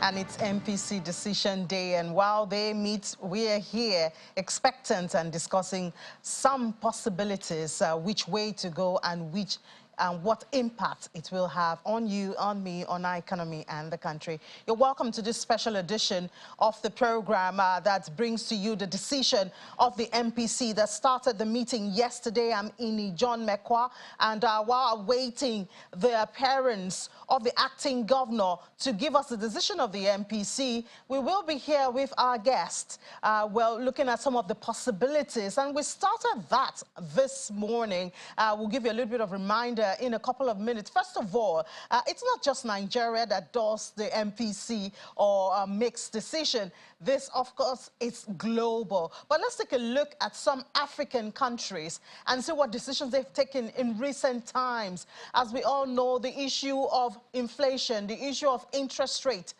and it's MPC decision day. And while they meet, we are here expectant and discussing some possibilities, which way to go and what impact it will have on you, on me, on our economy and the country. You're welcome to this special edition of the program that brings to you the decision of the MPC that started the meeting yesterday. I'm Ini John Mekwa, and while awaiting the appearance of the acting governor to give us the decision of the MPC, we will be here with our guest, looking at some of the possibilities. And we started that this morning. We'll give you a little bit of reminder in a couple of minutes. First of all, it's not just Nigeria that does the MPC or makes decision. This, of course, is global. But let's take a look at some African countries and see what decisions they've taken in recent times. As we all know, the issue of inflation, the issue of interest rate,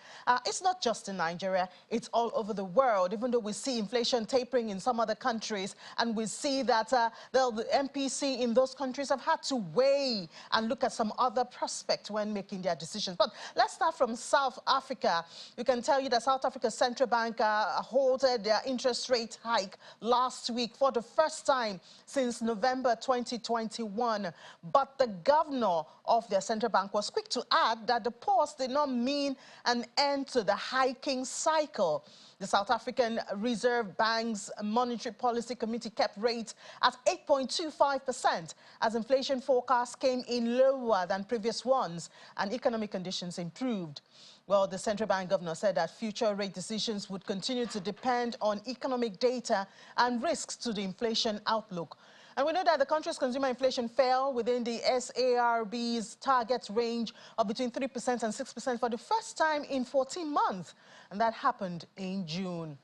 it's not just in Nigeria, it's all over the world, even though we see inflation tapering in some other countries, and we see that the MPC in those countries have had to weigh and look at some other prospects when making their decisions. But let's start from South Africa. We can tell you that South Africa's central bank halted their interest rate hike last week for the first time since November 2021. But the governor of their central bank was quick to add that the pause did not mean an end to the hiking cycle. The South African Reserve Bank's Monetary Policy Committee kept rates at 8.25% as inflation forecasts came in lower than previous ones and economic conditions improved. Well, the central bank governor said that future rate decisions would continue to depend on economic data and risks to the inflation outlook. And we know that the country's consumer inflation fell within the SARB's target range of between 3% and 6% for the first time in 14 months. And that happened in June.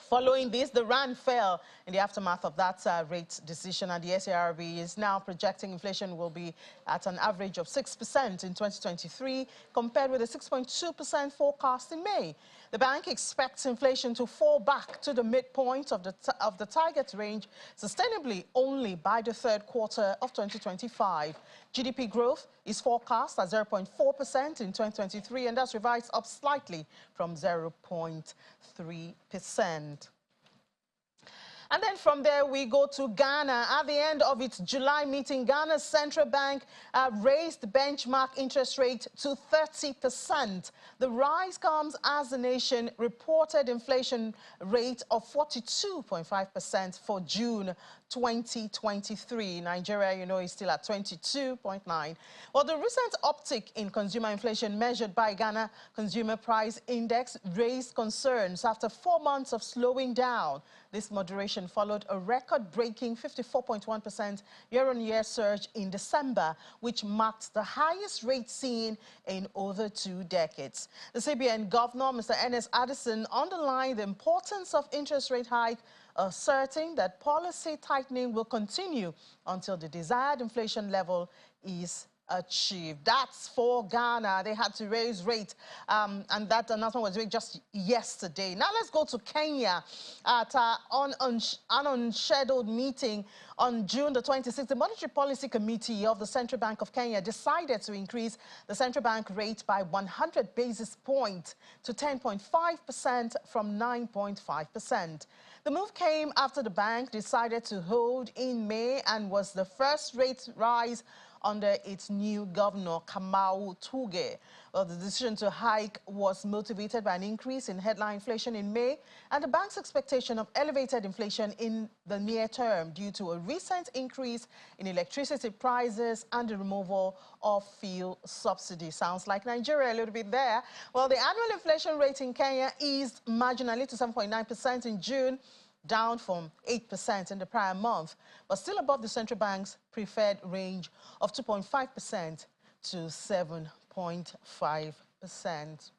Following this, the rand fell in the aftermath of that rate decision, and the SARB is now projecting inflation will be at an average of 6% in 2023, compared with a 6.2% forecast in May. The bank expects inflation to fall back to the midpoint of the target range sustainably only by the third quarter of 2025. GDP growth is forecast at 0.4% in 2023, and that's revised up slightly from 0.3%. And then from there, we go to Ghana. At the end of its July meeting, Ghana's central bank raised the benchmark interest rate to 30%. The rise comes as the nation reported inflation rate of 42.5% for June 2023. Nigeria, you know, is still at 22.9. Well, the recent uptick in consumer inflation measured by Ghana Consumer Price Index raised concerns after 4 months of slowing down. This moderation followed a record-breaking 54.1% year-on-year surge in December, which marked the highest rate seen in over 2 decades. The CBN governor, Mr. Ernest Addison, underlined the importance of interest rate hike, asserting that policy tightening will continue until the desired inflation level is achieved. That's for Ghana. They had to raise rate, and that announcement was made just yesterday. Now let's go to Kenya. At an unscheduled meeting on June the 26th, the Monetary Policy Committee of the Central Bank of Kenya decided to increase the central bank rate by 100 basis points to 10.5% from 9.5%. The move came after the bank decided to hold in May and was the first rate rise under its new governor, Kamau Tuge. Well, the decision to hike was motivated by an increase in headline inflation in May and the bank's expectation of elevated inflation in the near term due to a recent increase in electricity prices and the removal of fuel subsidy. Sounds like Nigeria a little bit there. Well, the annual inflation rate in Kenya eased marginally to 7.9% in June, down from 8% in the prior month, but still above the central bank's preferred range of 2.5% to 7.5%.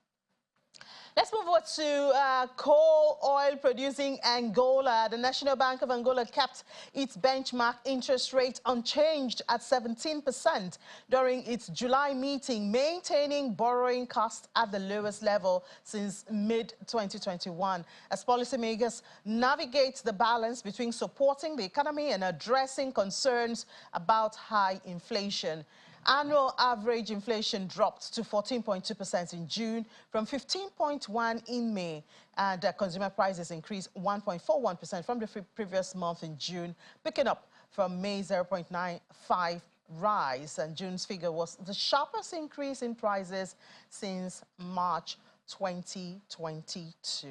Let's move on to coal oil producing Angola. The National Bank of Angola kept its benchmark interest rate unchanged at 17% during its July meeting, maintaining borrowing costs at the lowest level since mid-2021 as policymakers navigate the balance between supporting the economy and addressing concerns about high inflation. Annual average inflation dropped to 14.2% in June from 15.1% in May, and consumer prices increased 1.41% from the previous month in June, picking up from May's 0.95 rise. And June's figure was the sharpest increase in prices since March 2022.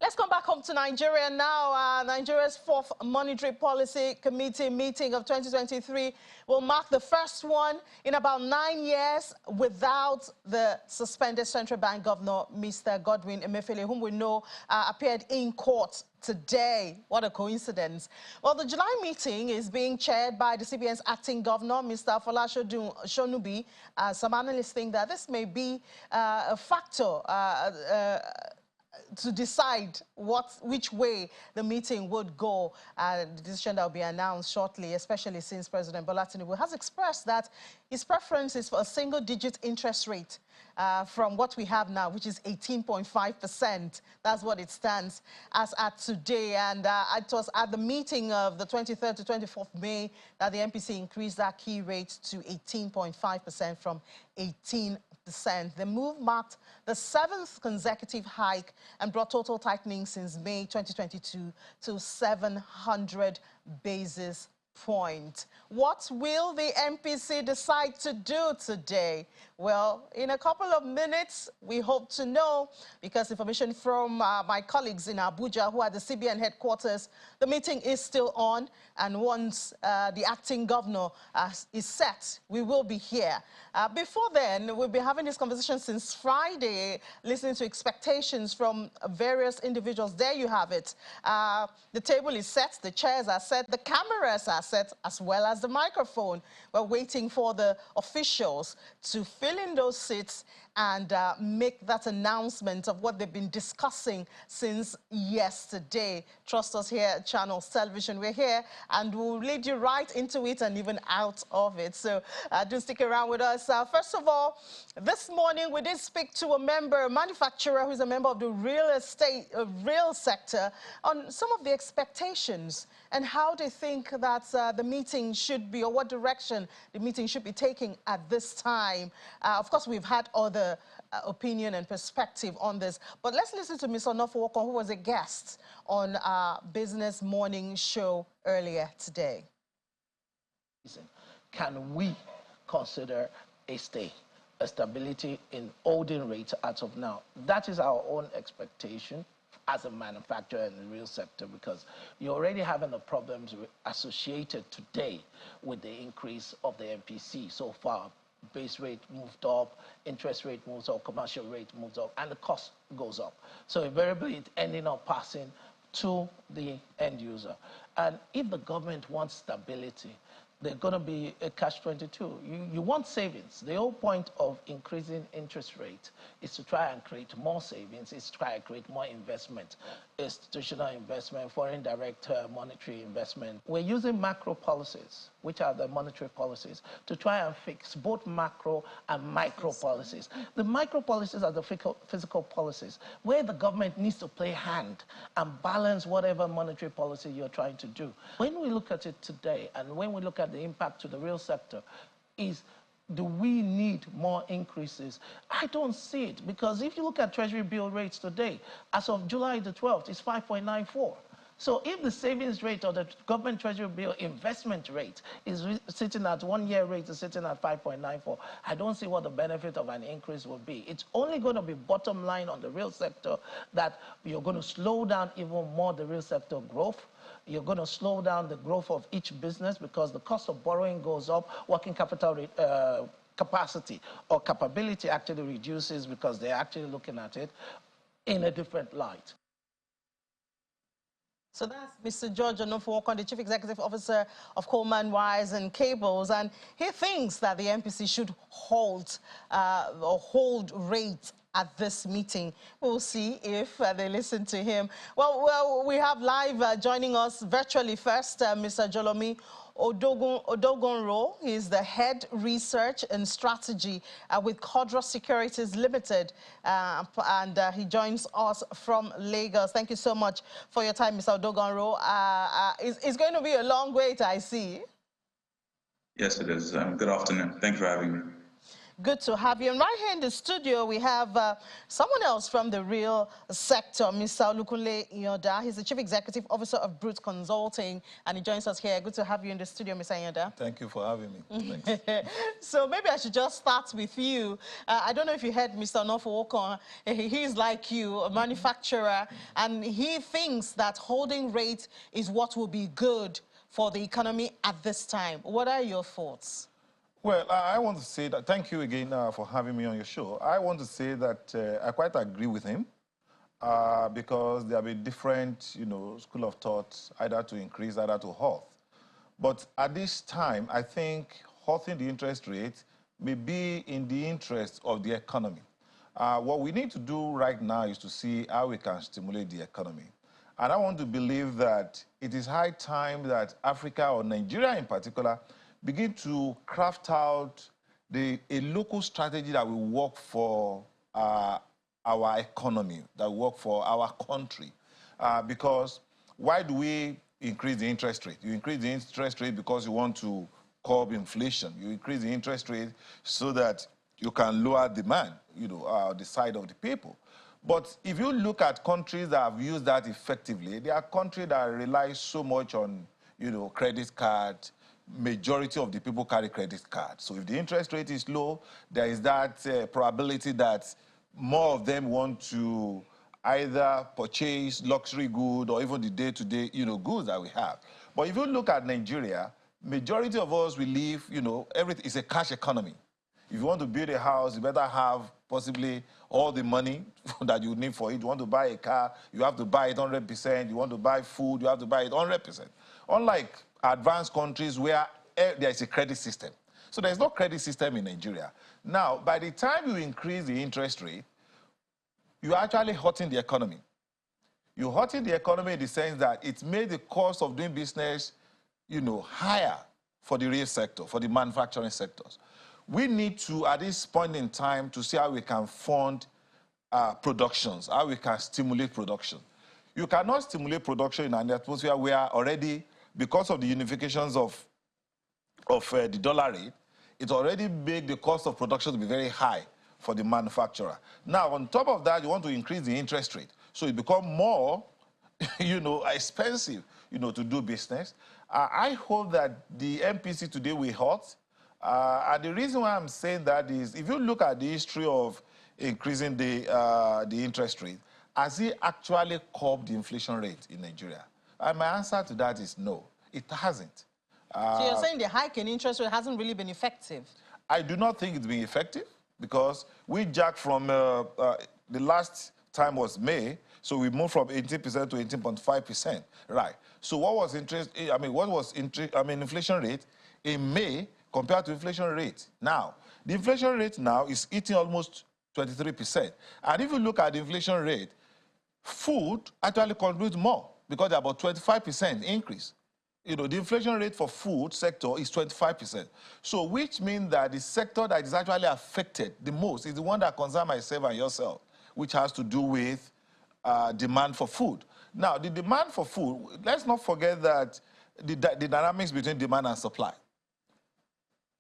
Let's come back home to Nigeria now. Nigeria's fourth Monetary Policy Committee meeting of 2023 will mark the first one in about 9 years without the suspended central bank governor, Mr. Godwin Emefiele, whom we know appeared in court today. What a coincidence. Well, the July meeting is being chaired by the CBN's acting governor, Mr. Folashodun Shonubi. Some analysts think that this may be a factor to decide which way the meeting would go. The decision that will be announced shortly, especially since President Bola Tinubu has expressed that his preference is for a single-digit interest rate from what we have now, which is 18.5%. That's what it stands as at today. And it was at the meeting of the 23rd to 24th May that the MPC increased that key rate to 18.5% from 18%. The move marked the 7th consecutive hike and brought total tightening since May 2022 to 700 basis points. What will the MPC decide to do today? Well, in a couple of minutes, we hope to know, because information from my colleagues in Abuja who are at the CBN headquarters, the meeting is still on, and once the acting governor is set, we will be here. Before then, we'll be having this conversation since Friday, listening to expectations from various individuals. There you have it. The table is set, the chairs are set, the cameras are set, as well as the microphone. We're waiting for the officials to fill in those seats and make that announcement of what they've been discussing since yesterday. Trust us here at Channels Television. We're here and we'll lead you right into it and even out of it. So do stick around with us. First of all, this morning we did speak to a manufacturer who's a member of the real sector, on some of the expectations and how they think that the meeting should be, or what direction the meeting should be taking at this time. Of course, we've had other opinion and perspective on this, but let's listen to Mr. Onofowokon, who was a guest on our Business Morning show earlier today. Can we consider a stability in holding rates as of now? That is our own expectation as a manufacturer in the real sector, because you're already having the problems associated today with the increase of the MPC. So far, base rate moved up, interest rate moves up, commercial rate moves up, and the cost goes up. So invariably, it's ending up passing to the end user. And if the government wants stability, there's going to be a catch-22. You want savings. The whole point of increasing interest rate is to try and create more savings, is to try and create more investment, institutional investment, foreign direct monetary investment. We're using macro policies, which are the monetary policies, to try and fix both macro and micro policies. The micro policies are the physical policies, where the government needs to play hand and balance whatever monetary policy you're trying to do. When we look at it today, and when we look at the impact to the real sector, do we need more increases? I don't see it, because if you look at Treasury bill rates today, as of July the 12th, it's 5.94. So if the savings rate or the government Treasury bill investment rate is sitting at 1 year rate is sitting at 5.94, I don't see what the benefit of an increase will be. It's only going to be bottom line on the real sector, that you're going to slow down even more the real sector growth. You're going to slow down the growth of each business, because the cost of borrowing goes up, working capital capacity or capability actually reduces, because they're actually looking at it in a different light. So that's Mr. George Onofowokon, the Chief Executive Officer of Coleman Wires and Cables, and he thinks that the MPC should hold rate at this meeting. We'll see if they listen to him. Well, we have live joining us virtually first, Mr. Jolomi Odogunro. He's the head research and strategy with Codra Securities Limited, and he joins us from Lagos. Thank you so much for your time, Mr. Odogunro. It's going to be a long wait, I see. Yes, it is. Good afternoon. Thanks for having me. Good to have you. And right here in the studio, we have someone else from the real sector, Mr. Olukunle Iyoda. He's the Chief Executive Officer of Brute Consulting, and he joins us here. Good to have you in the studio, Mr. Iyoda. Thank you for having me. Thanks. So maybe I should just start with you. I don't know if you heard Mr. Onofo. He's like you, a manufacturer, and he thinks that holding rate is what will be good for the economy at this time. What are your thoughts? Well, I want to say that, thank you again for having me on your show. I want to say that I quite agree with him because there have been different, school of thought, either to increase, either to halt. But at this time, I think halting the interest rate may be in the interest of the economy. What we need to do right now is to see how we can stimulate the economy. And I want to believe that it is high time that Africa, or Nigeria in particular, begin to craft out a local strategy that will work for our economy, that will work for our country. Because why do we increase the interest rate? You increase the interest rate because you want to curb inflation. You increase the interest rate so that you can lower demand, the side of the people. But if you look at countries that have used that effectively, they are countries that rely so much on, credit card. Majority of the people carry credit cards. So if the interest rate is low, there is that probability that more of them want to either purchase luxury goods or even the day-to-day, goods that we have. But if you look at Nigeria, majority of us, we live, everything is a cash economy. If you want to build a house, you better have possibly all the money that you need for it. You want to buy a car, you have to buy it 100%. You want to buy food, you have to buy it 100%. Unlike advanced countries where there is a credit system. So there's no credit system in Nigeria. Now, by the time you increase the interest rate, you're actually hurting the economy. You're hurting the economy in the sense that it made the cost of doing business, higher for the real sector, for the manufacturing sectors. We need to, at this point in time, to see how we can fund productions, how we can stimulate production. You cannot stimulate production in an atmosphere where already, because of the unifications of the dollar rate, it already made the cost of production to be very high for the manufacturer. Now, on top of that, you want to increase the interest rate. So it becomes more, expensive, to do business. I hope that the MPC today will halt. And the reason why I'm saying that is, if you look at the history of increasing the interest rate, has it actually curbed the inflation rate in Nigeria? And my answer to that is no, it hasn't. So you're saying the hike in interest rate hasn't really been effective? I do not think it's been effective because we jacked from, the last time was May, so we moved from 18% to 18.5%, right? So what was inflation rate in May compared to inflation rate now? The inflation rate now is eating almost 23%. And if you look at the inflation rate, food actually contributes more because they're about 25% increase. The inflation rate for food sector is 25%. So which means that the sector that is actually affected the most is the one that concerns myself and yourself, which has to do with demand for food. Now, the demand for food, let's not forget that the dynamics between demand and supply.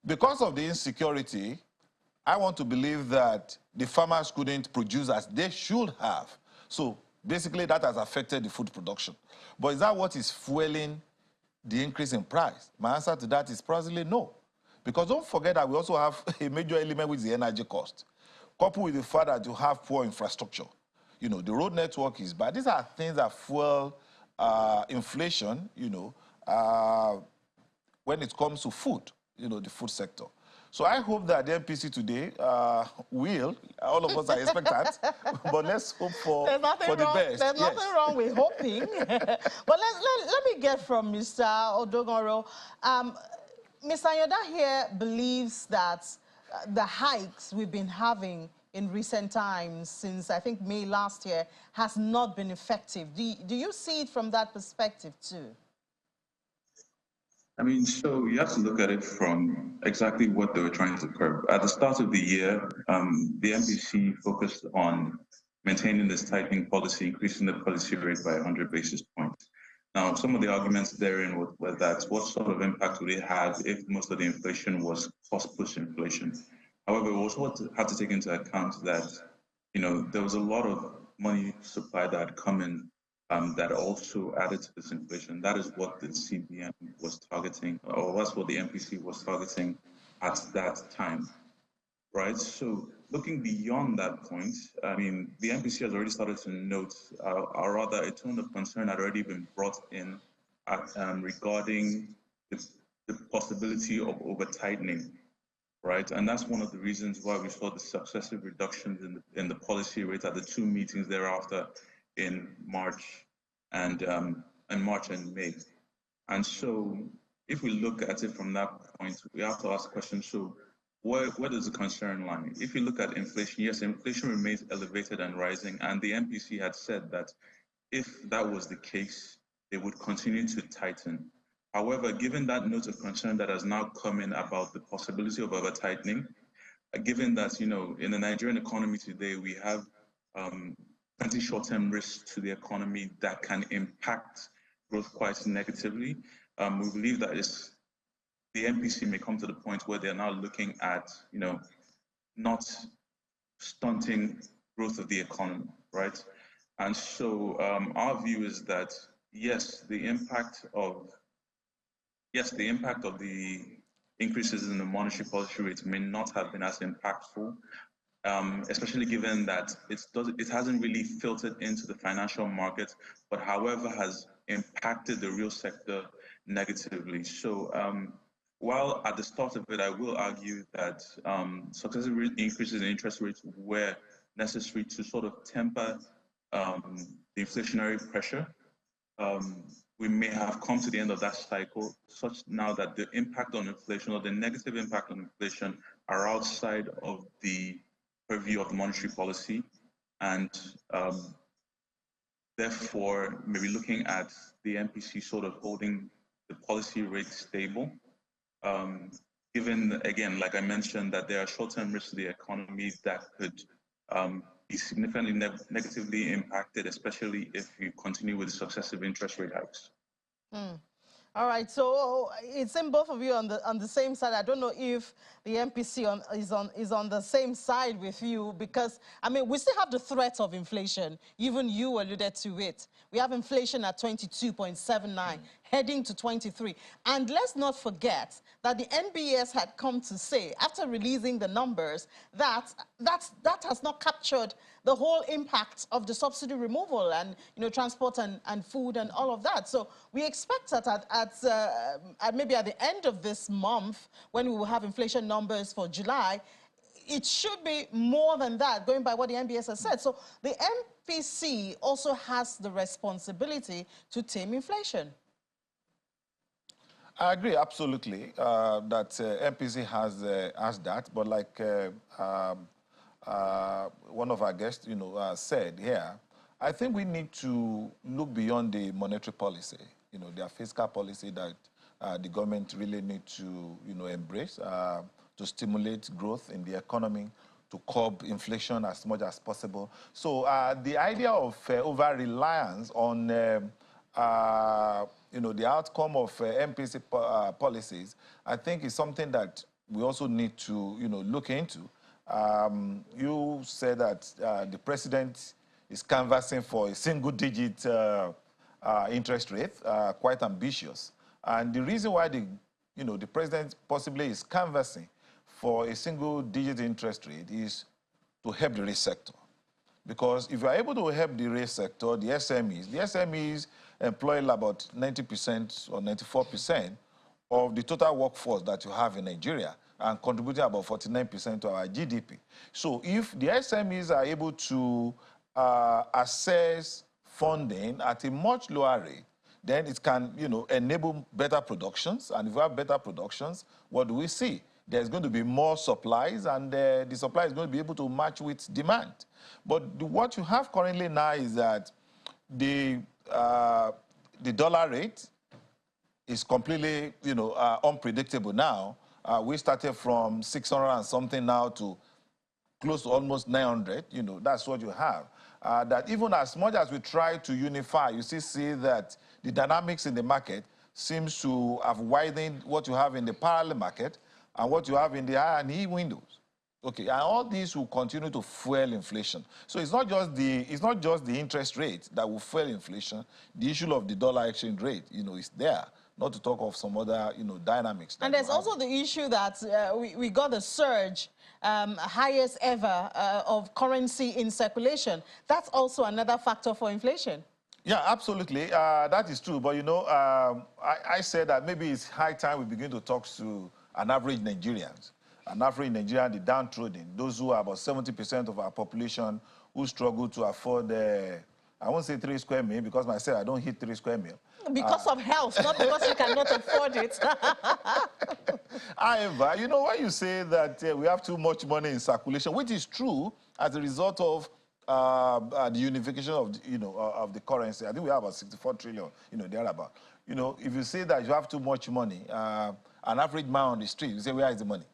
Because of the insecurity, I want to believe that the farmers couldn't produce as they should have. So basically, that has affected the food production. But is that what is fueling the increase in price? My answer to that is probably no. Because don't forget that we also have a major element with the energy cost, coupled with the fact that you have poor infrastructure. The road network is bad. These are things that fuel inflation, when it comes to food, the food sector. So I hope that the MPC today will, all of us are expectant, but let's hope for the best. There's nothing wrong with hoping. But let me get from Mr. Odogoro. Mr. Yoda here believes that the hikes we've been having in recent times, since I think May last year, has not been effective. Do you see it from that perspective too? So you have to look at it from exactly what they were trying to curb. At the start of the year, the MPC focused on maintaining this tightening policy, increasing the policy rate by 100 basis points. Now, some of the arguments therein were that what sort of impact would it have if most of the inflation was cost-push inflation? However, we also had to take into account that, there was a lot of money supply that had come in that also added to this inflation. That is what the CBN was targeting, or that's what the MPC was targeting at that time, right? So looking beyond that point, I mean, the MPC has already started to note, or rather, a tone of concern had already been brought in regarding the possibility of over-tightening, right? And that's one of the reasons why we saw the successive reductions in the policy rate at the two meetings thereafter in March and May. And so if we look at it from that point, we have to ask the question, so where does the concern lie? If you look at inflation, yes, inflation remains elevated and rising, and the MPC had said that if that was the case, they would continue to tighten. However, given that note of concern that has now come in about the possibility of over-tightening, given that, in the Nigerian economy today, we have plenty short-term risks to the economy that can impact growth quite negatively, we believe that the MPC may come to the point where they're now looking at, not stunting growth of the economy, right? And so our view is that, yes, the impact of the increases in the monetary policy rate may not have been as impactful, especially given that it hasn't really filtered into the financial market, but however has impacted the real sector negatively. So while at the start of it, I will argue that successive increases in interest rates were necessary to sort of temper the inflationary pressure, we may have come to the end of that cycle, such now that the impact on inflation or the negative impact on inflation are outside of the purview of monetary policy, and therefore maybe looking at the MPC sort of holding the policy rate stable, given, again, like I mentioned, that there are short-term risks to the economy that could be significantly negatively impacted, especially if you continue with successive interest rate hikes. All right, so it's in both of you on the same side. I don't know if the MPC is on the same side with you, because I mean we still have the threat of inflation. Even you alluded to it. We have inflation at 22.79, heading to 23, and let's not forget that the NBS had come to say after releasing the numbers that has not captured the whole impact of the subsidy removal and transport and food and all of that. So we expect that at maybe at the end of this month, when we will have inflation numbers for July, it should be more than that, going by what the NBS has said. So the MPC also has the responsibility to tame inflation. I agree absolutely that MPC has that, but like one of our guests, said here, I think we need to look beyond the monetary policy, their fiscal policy that the government really need to, embrace to stimulate growth in the economy, to curb inflation as much as possible. So the idea of over-reliance on, the outcome of MPC policies, I think is something that we also need to, look into. You said that the president is canvassing for a single-digit interest rate, quite ambitious. And the reason why the president possibly is canvassing for a single-digit interest rate is to help the rail sector. Because if you are able to help the rail sector, the SMEs employ about 90% or 94% of the total workforce that you have in Nigeria, and contributing about 49% to our GDP. So if the SMEs are able to access funding at a much lower rate, then it can, enable better productions. And if we have better productions, what do we see? There's going to be more supplies, and the supply is going to be able to match with demand. But what you have currently now is that the dollar rate is completely, unpredictable now. We started from 600 and something now to close to almost 900. That's what you have. That even as much as we try to unify, you still see that the dynamics in the market seems to have widened what you have in the parallel market and what you have in the I&E windows. Okay, and all these will continue to fuel inflation. So it's not just the interest rate that will fuel inflation. The issue of the dollar exchange rate, is there. Not to talk of some other, dynamics. And there's also the issue that we got a surge, highest ever of currency in circulation. That's also another factor for inflation. Yeah, absolutely. That is true. But, I said that maybe it's high time we begin to talk to an average Nigerians. An average Nigerian, the downtrodden, those who are about 70% of our population who struggle to afford, I won't say 3 square meal because myself, I don't hit 3 square meal. Because of health, not because you cannot afford it. However, when you say that we have too much money in circulation, which is true as a result of the unification of, of the currency. I think we have about 64 trillion, thereabout. If you say that you have too much money, an average man on the street, you say, where is the money?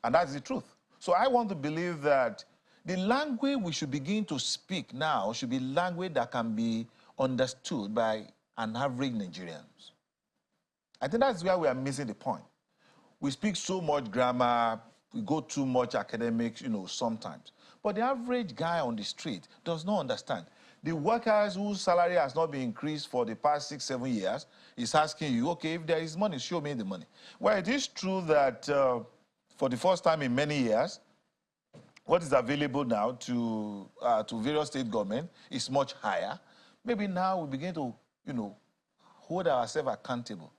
And that's the truth. So I want to believe that the language we should begin to speak now should be language that can be understood by an average Nigerian. I think that's where we are missing the point. We speak so much grammar, we go too much academics, sometimes. But the average guy on the street does not understand. The workers whose salary has not been increased for the past 6, 7 years is asking you, okay, if there is money, show me the money. Well, it is true that for the first time in many years, what is available now to various state government is much higher. Maybe now we begin to, hold ourselves accountable.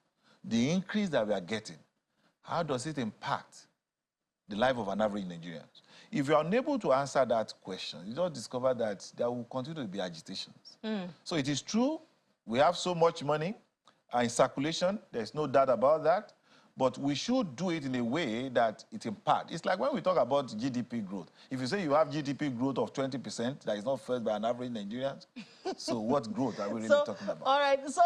The increase that we are getting, how does it impact the life of an average Nigerian? If you are unable to answer that question, you just discover that there will continue to be agitations. So it is true, we have so much money in circulation, there's no doubt about that. But we should do it in a way that it impacts. It's like when we talk about GDP growth. If you say you have GDP growth of 20% that is not felt by an average Nigerian, so what growth are we really talking about? All right, so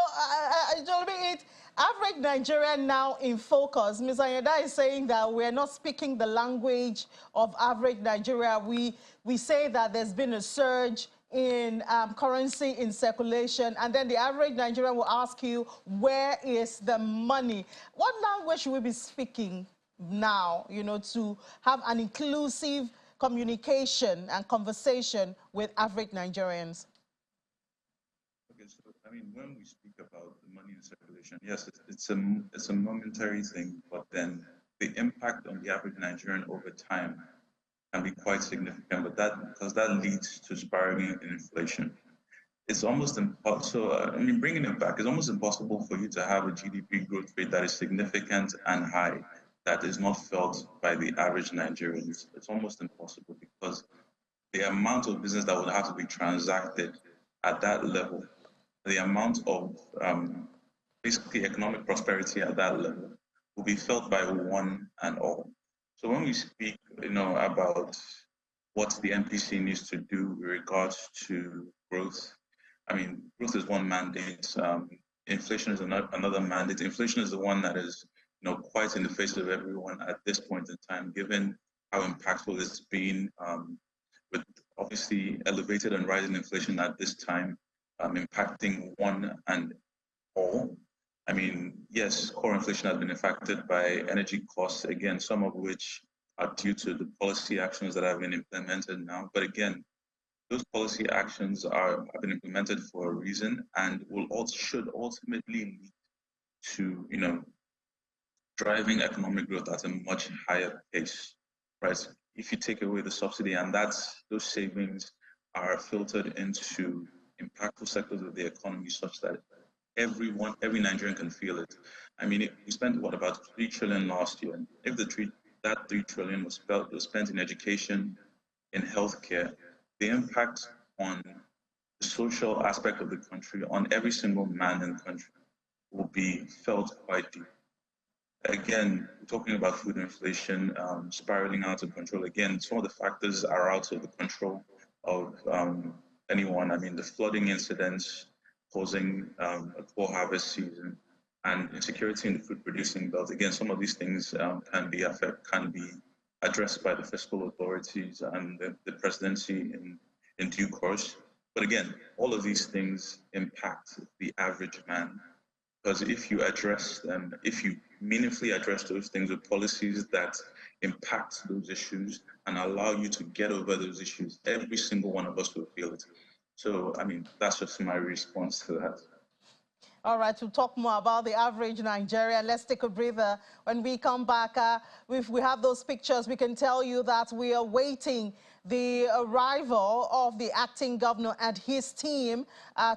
average Nigerian now in focus. Ms. Anyeda is saying that we're not speaking the language of average Nigeria. We say that there's been a surge in currency in circulation, and then the average Nigerian will ask you, where is the money? What language should we be speaking now, to have an inclusive communication and conversation with average Nigerians? Okay, so, when we speak about the money in circulation, yes, it's a momentary thing, but then the impact on the average Nigerian over time can be quite significant, because that leads to spiraling in inflation. It's almost impossible. So, bringing it back, it's almost impossible for you to have a GDP growth rate that is significant and high that is not felt by the average Nigerians. It's almost impossible because the amount of business that would have to be transacted at that level, the amount of basically economic prosperity at that level will be felt by one and all. So when we speak, about what the NPC needs to do with regards to growth, growth is one mandate. Inflation is another mandate. Inflation is the one that is, quite in the face of everyone at this point in time, given how impactful it's been, with obviously elevated and rising inflation at this time, impacting one and all. Yes, core inflation has been affected by energy costs, again, some of which are due to the policy actions that have been implemented now. But again, those policy actions have been implemented for a reason and should ultimately lead to, driving economic growth at a much higher pace, right? If you take away the subsidy and those savings are filtered into impactful sectors of the economy such that every Nigerian can feel it. We spent about 3 trillion last year. If that 3 trillion was spent in education, in healthcare, the impact on the social aspect of the country, on every single man in the country, will be felt quite deep. Again, talking about food inflation spiraling out of control. Again, some of the factors are out of the control of anyone. The flooding incidents causing a poor harvest season, and insecurity in the food producing belt. Again, some of these things can be addressed by the fiscal authorities and the presidency in due course. But again, all of these things impact the average man. Because if you address them, if you meaningfully address those things with policies that impact those issues and allow you to get over those issues, every single one of us will feel it. So, I mean, that's just my response to that. All right, to talk more about the average Nigerian, let's take a breather. When we come back, if we have those pictures, we can tell you that we are waiting the arrival of the acting governor and his team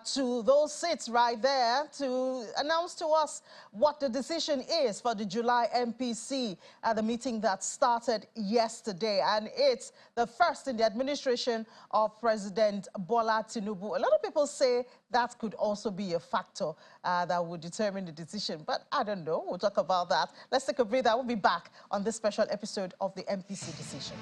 to those seats right there to announce to us what the decision is for the July MPC at the meeting that started yesterday. And it's the first in the administration of President Bola Tinubu. A lot of people say that could also be a factor that would determine the decision. But I don't know. We'll talk about that. Let's take a breather. We'll be back on this special episode of the MPC decision.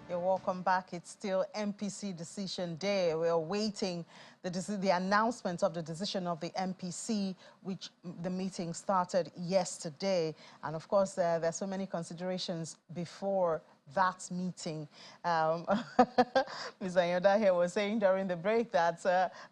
You're welcome back. It's still MPC decision day. We're awaiting the announcement of the decision of the MPC, which the meeting started yesterday. And of course, there's so many considerations before that meeting. Ms. Ayoda here was saying during the break that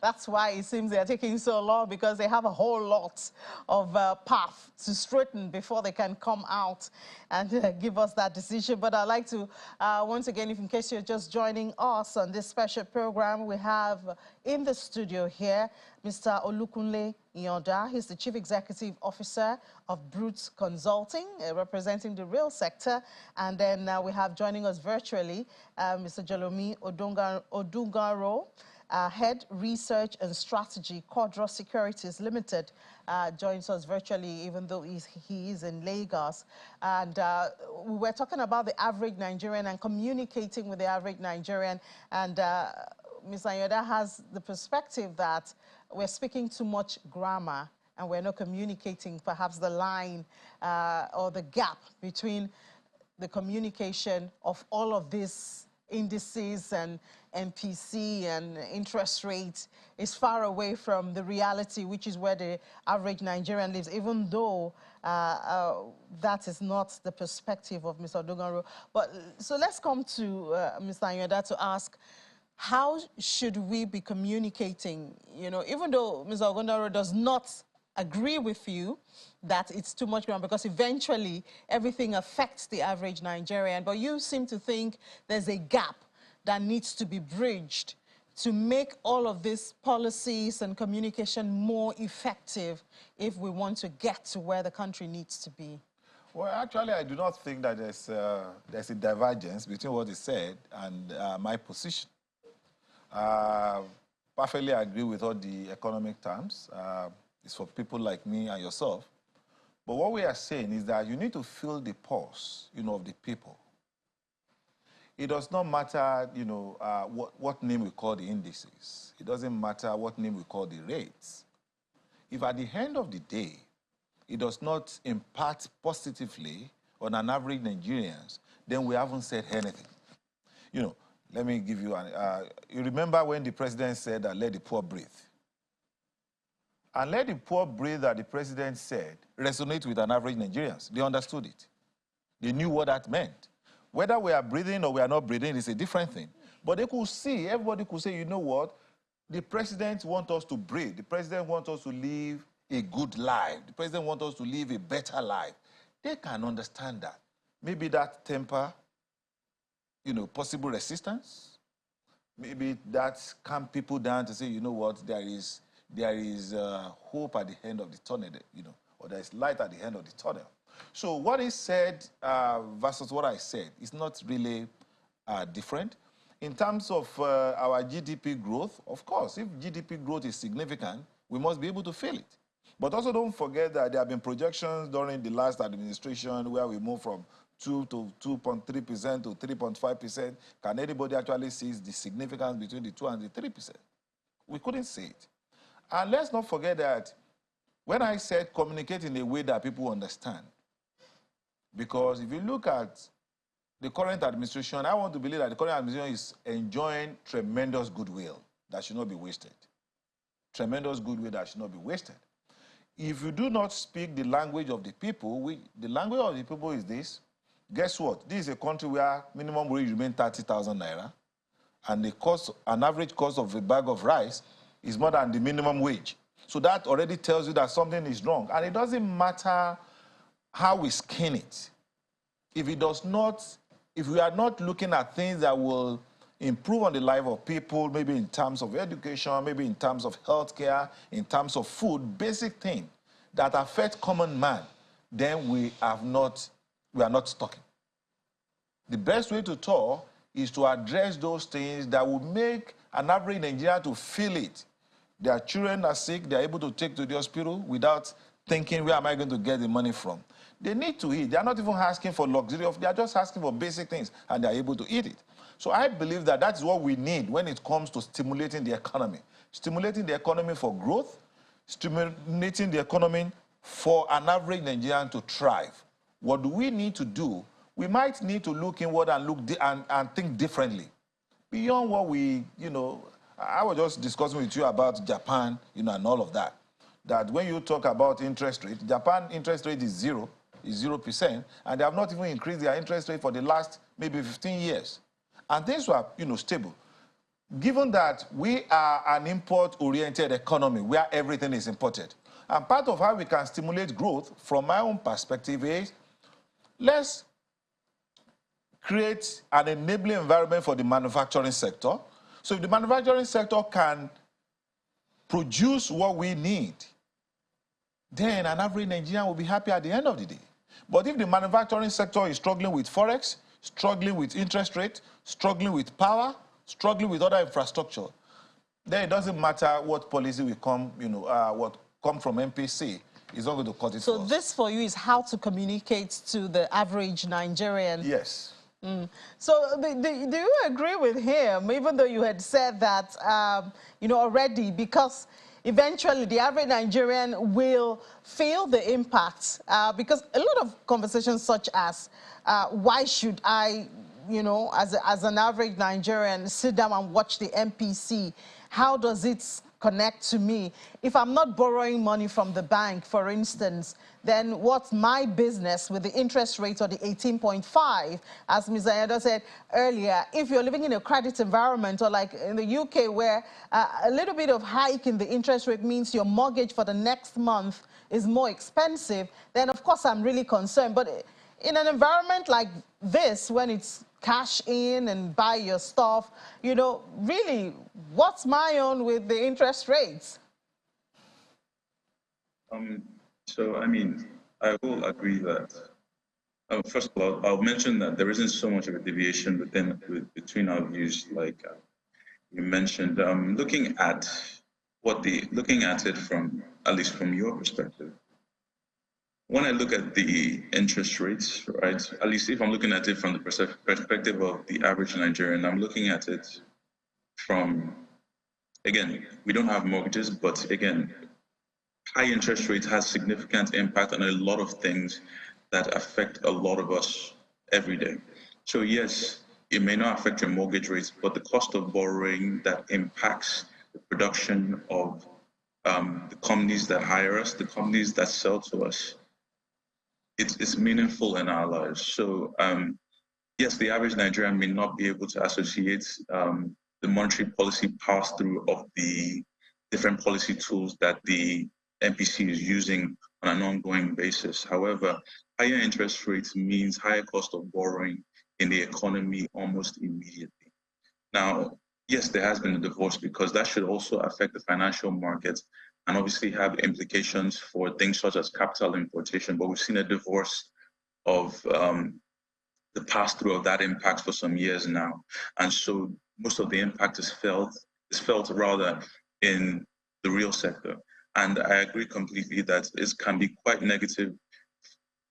that's why it seems they're taking so long, because they have a whole lot of path to straighten before they can come out and give us that decision. But I'd like to, once again, if in case you're just joining us on this special program, we have in the studio here Mr. Olukunle Yonda. He's the Chief Executive Officer of Brutes Consulting, representing the real sector. And then we have joining us virtually Mr. Jalomi Odungaro, Head Research and Strategy, Quadra Securities Limited, joins us virtually, even though he is in Lagos. And we were talking about the average Nigerian and communicating with the average Nigerian. And Ms. Ayoda has the perspective that we're speaking too much grammar and we're not communicating perhaps the line or the gap between the communication of all of these indices and MPC and interest rates is far away from the reality, which is where the average Nigerian lives, even though that is not the perspective of Mr. Odungaro. But so let's come to Mr. Ayoda to ask, how should we be communicating? You know, even though Mr. Odungaro does not agree with you that it's too much ground, because eventually everything affects the average Nigerian, but you seem to think there's a gap that needs to be bridged to make all of these policies and communication more effective if we want to get to where the country needs to be. Well, actually, I do not think that there's a divergence between what is said and my position. Perfectly agree with all the economic terms. It's for people like me and yourself. But what we are saying is that you need to feel the pulse, you know, of the people. It does not matter, you know, what name we call the indices. It doesn't matter what name we call the rates. If at the end of the day, it does not impact positively on an average Nigerians, then we haven't said anything. You know, let me give you you remember when the president said that let the poor breathe? And let the poor breathe that the president said resonate with an average Nigerians. They understood it. They knew what that meant. Whether we are breathing or we are not breathing is a different thing. But they could see, everybody could say, you know what? The president wants us to breathe. The president wants us to live a good life. The president wants us to live a better life. They can understand that. Maybe that temper, you know, possible resistance. Maybe that calm people down to say, you know what, there is hope at the end of the tunnel, you know, or there is light at the end of the tunnel. So what is said versus what I said is not really different. In terms of our GDP growth, of course, if GDP growth is significant, we must be able to feel it. But also don't forget that there have been projections during the last administration where we moved from 2 to 2.3% to 3.5%. Can anybody actually see the significance between the 2 and the 3%? We couldn't see it. And let's not forget that when I said communicate in a way that people understand, because if you look at the current administration, I want to believe that the current administration is enjoying tremendous goodwill that should not be wasted. Tremendous goodwill that should not be wasted. If you do not speak the language of the people, the language of the people is this: Guess what? This is a country where minimum wage remains 30,000 naira, and the cost, an average cost of a bag of rice is more than the minimum wage. So that already tells you that something is wrong. And it doesn't matter how we skin it. If it does not, if we are not looking at things that will improve on the life of people, maybe in terms of education, maybe in terms of healthcare, in terms of food, basic things that affect common man, then we are not talking. The best way to talk is to address those things that will make an average Nigerian to feel it. Their children are sick, they're able to take to the hospital without thinking, where am I going to get the money from? They need to eat. They're not even asking for luxury, they're just asking for basic things, and they're able to eat it. So I believe that that's what we need when it comes to stimulating the economy. Stimulating the economy for growth, stimulating the economy for an average Nigerian to thrive. What do we need to do? We might need to look inward and and think differently. Beyond what we, I was just discussing with you about Japan, and all of that. That when you talk about interest rate, Japan interest rate is 0%, and they have not even increased their interest rate for the last maybe 15 years. And things were, stable. Given that we are an import-oriented economy where everything is imported, and part of how we can stimulate growth, from my own perspective, is let's create an enabling environment for the manufacturing sector. So if the manufacturing sector can produce what we need, then an average Nigerian will be happy at the end of the day. But if the manufacturing sector is struggling with forex, struggling with interest rate, struggling with power, struggling with other infrastructure, then it doesn't matter what policy will come, what come from MPC. It's not going to cut it. So this for you is how to communicate to the average Nigerian. Yes. So do you agree with him, even though you had said that, already, because eventually the average Nigerian will feel the impact, because a lot of conversations such as, why should I, as an average Nigerian, sit down and watch the MPC? How does it connect to me? If I'm not borrowing money from the bank, for instance, then what's my business with the interest rate or the 18.5? As Ms. Ayada said earlier, if you're living in a credit environment, or like in the UK, where a little bit of hike in the interest rate means your mortgage for the next month is more expensive, then of course I'm really concerned. But in an environment like this, when it's cash in and buy your stuff, really, what's my own with the interest rates? I will agree that, first of all, I'll mention that there isn't so much of a deviation between our views, like you mentioned. Looking at it from, at least from your perspective, when I look at the interest rates, right, at least if I'm looking at it from the perspective of the average Nigerian, I'm looking at it from, again, we don't have mortgages, but again, high interest rates has significant impact on a lot of things that affect a lot of us every day. So yes, it may not affect your mortgage rates, but the cost of borrowing that impacts the production of the companies that hire us, the companies that sell to us, it's meaningful in our lives. So yes, the average Nigerian may not be able to associate the monetary policy pass-through of the different policy tools that the MPC is using on an ongoing basis. However, higher interest rates means higher cost of borrowing in the economy almost immediately. Now, yes, there has been a divorce, because that should also affect the financial markets and obviously have implications for things such as capital importation. But we've seen a divorce of the pass-through of that impact for some years now. And so most of the impact is felt rather in the real sector. And I agree completely that it can be quite negative,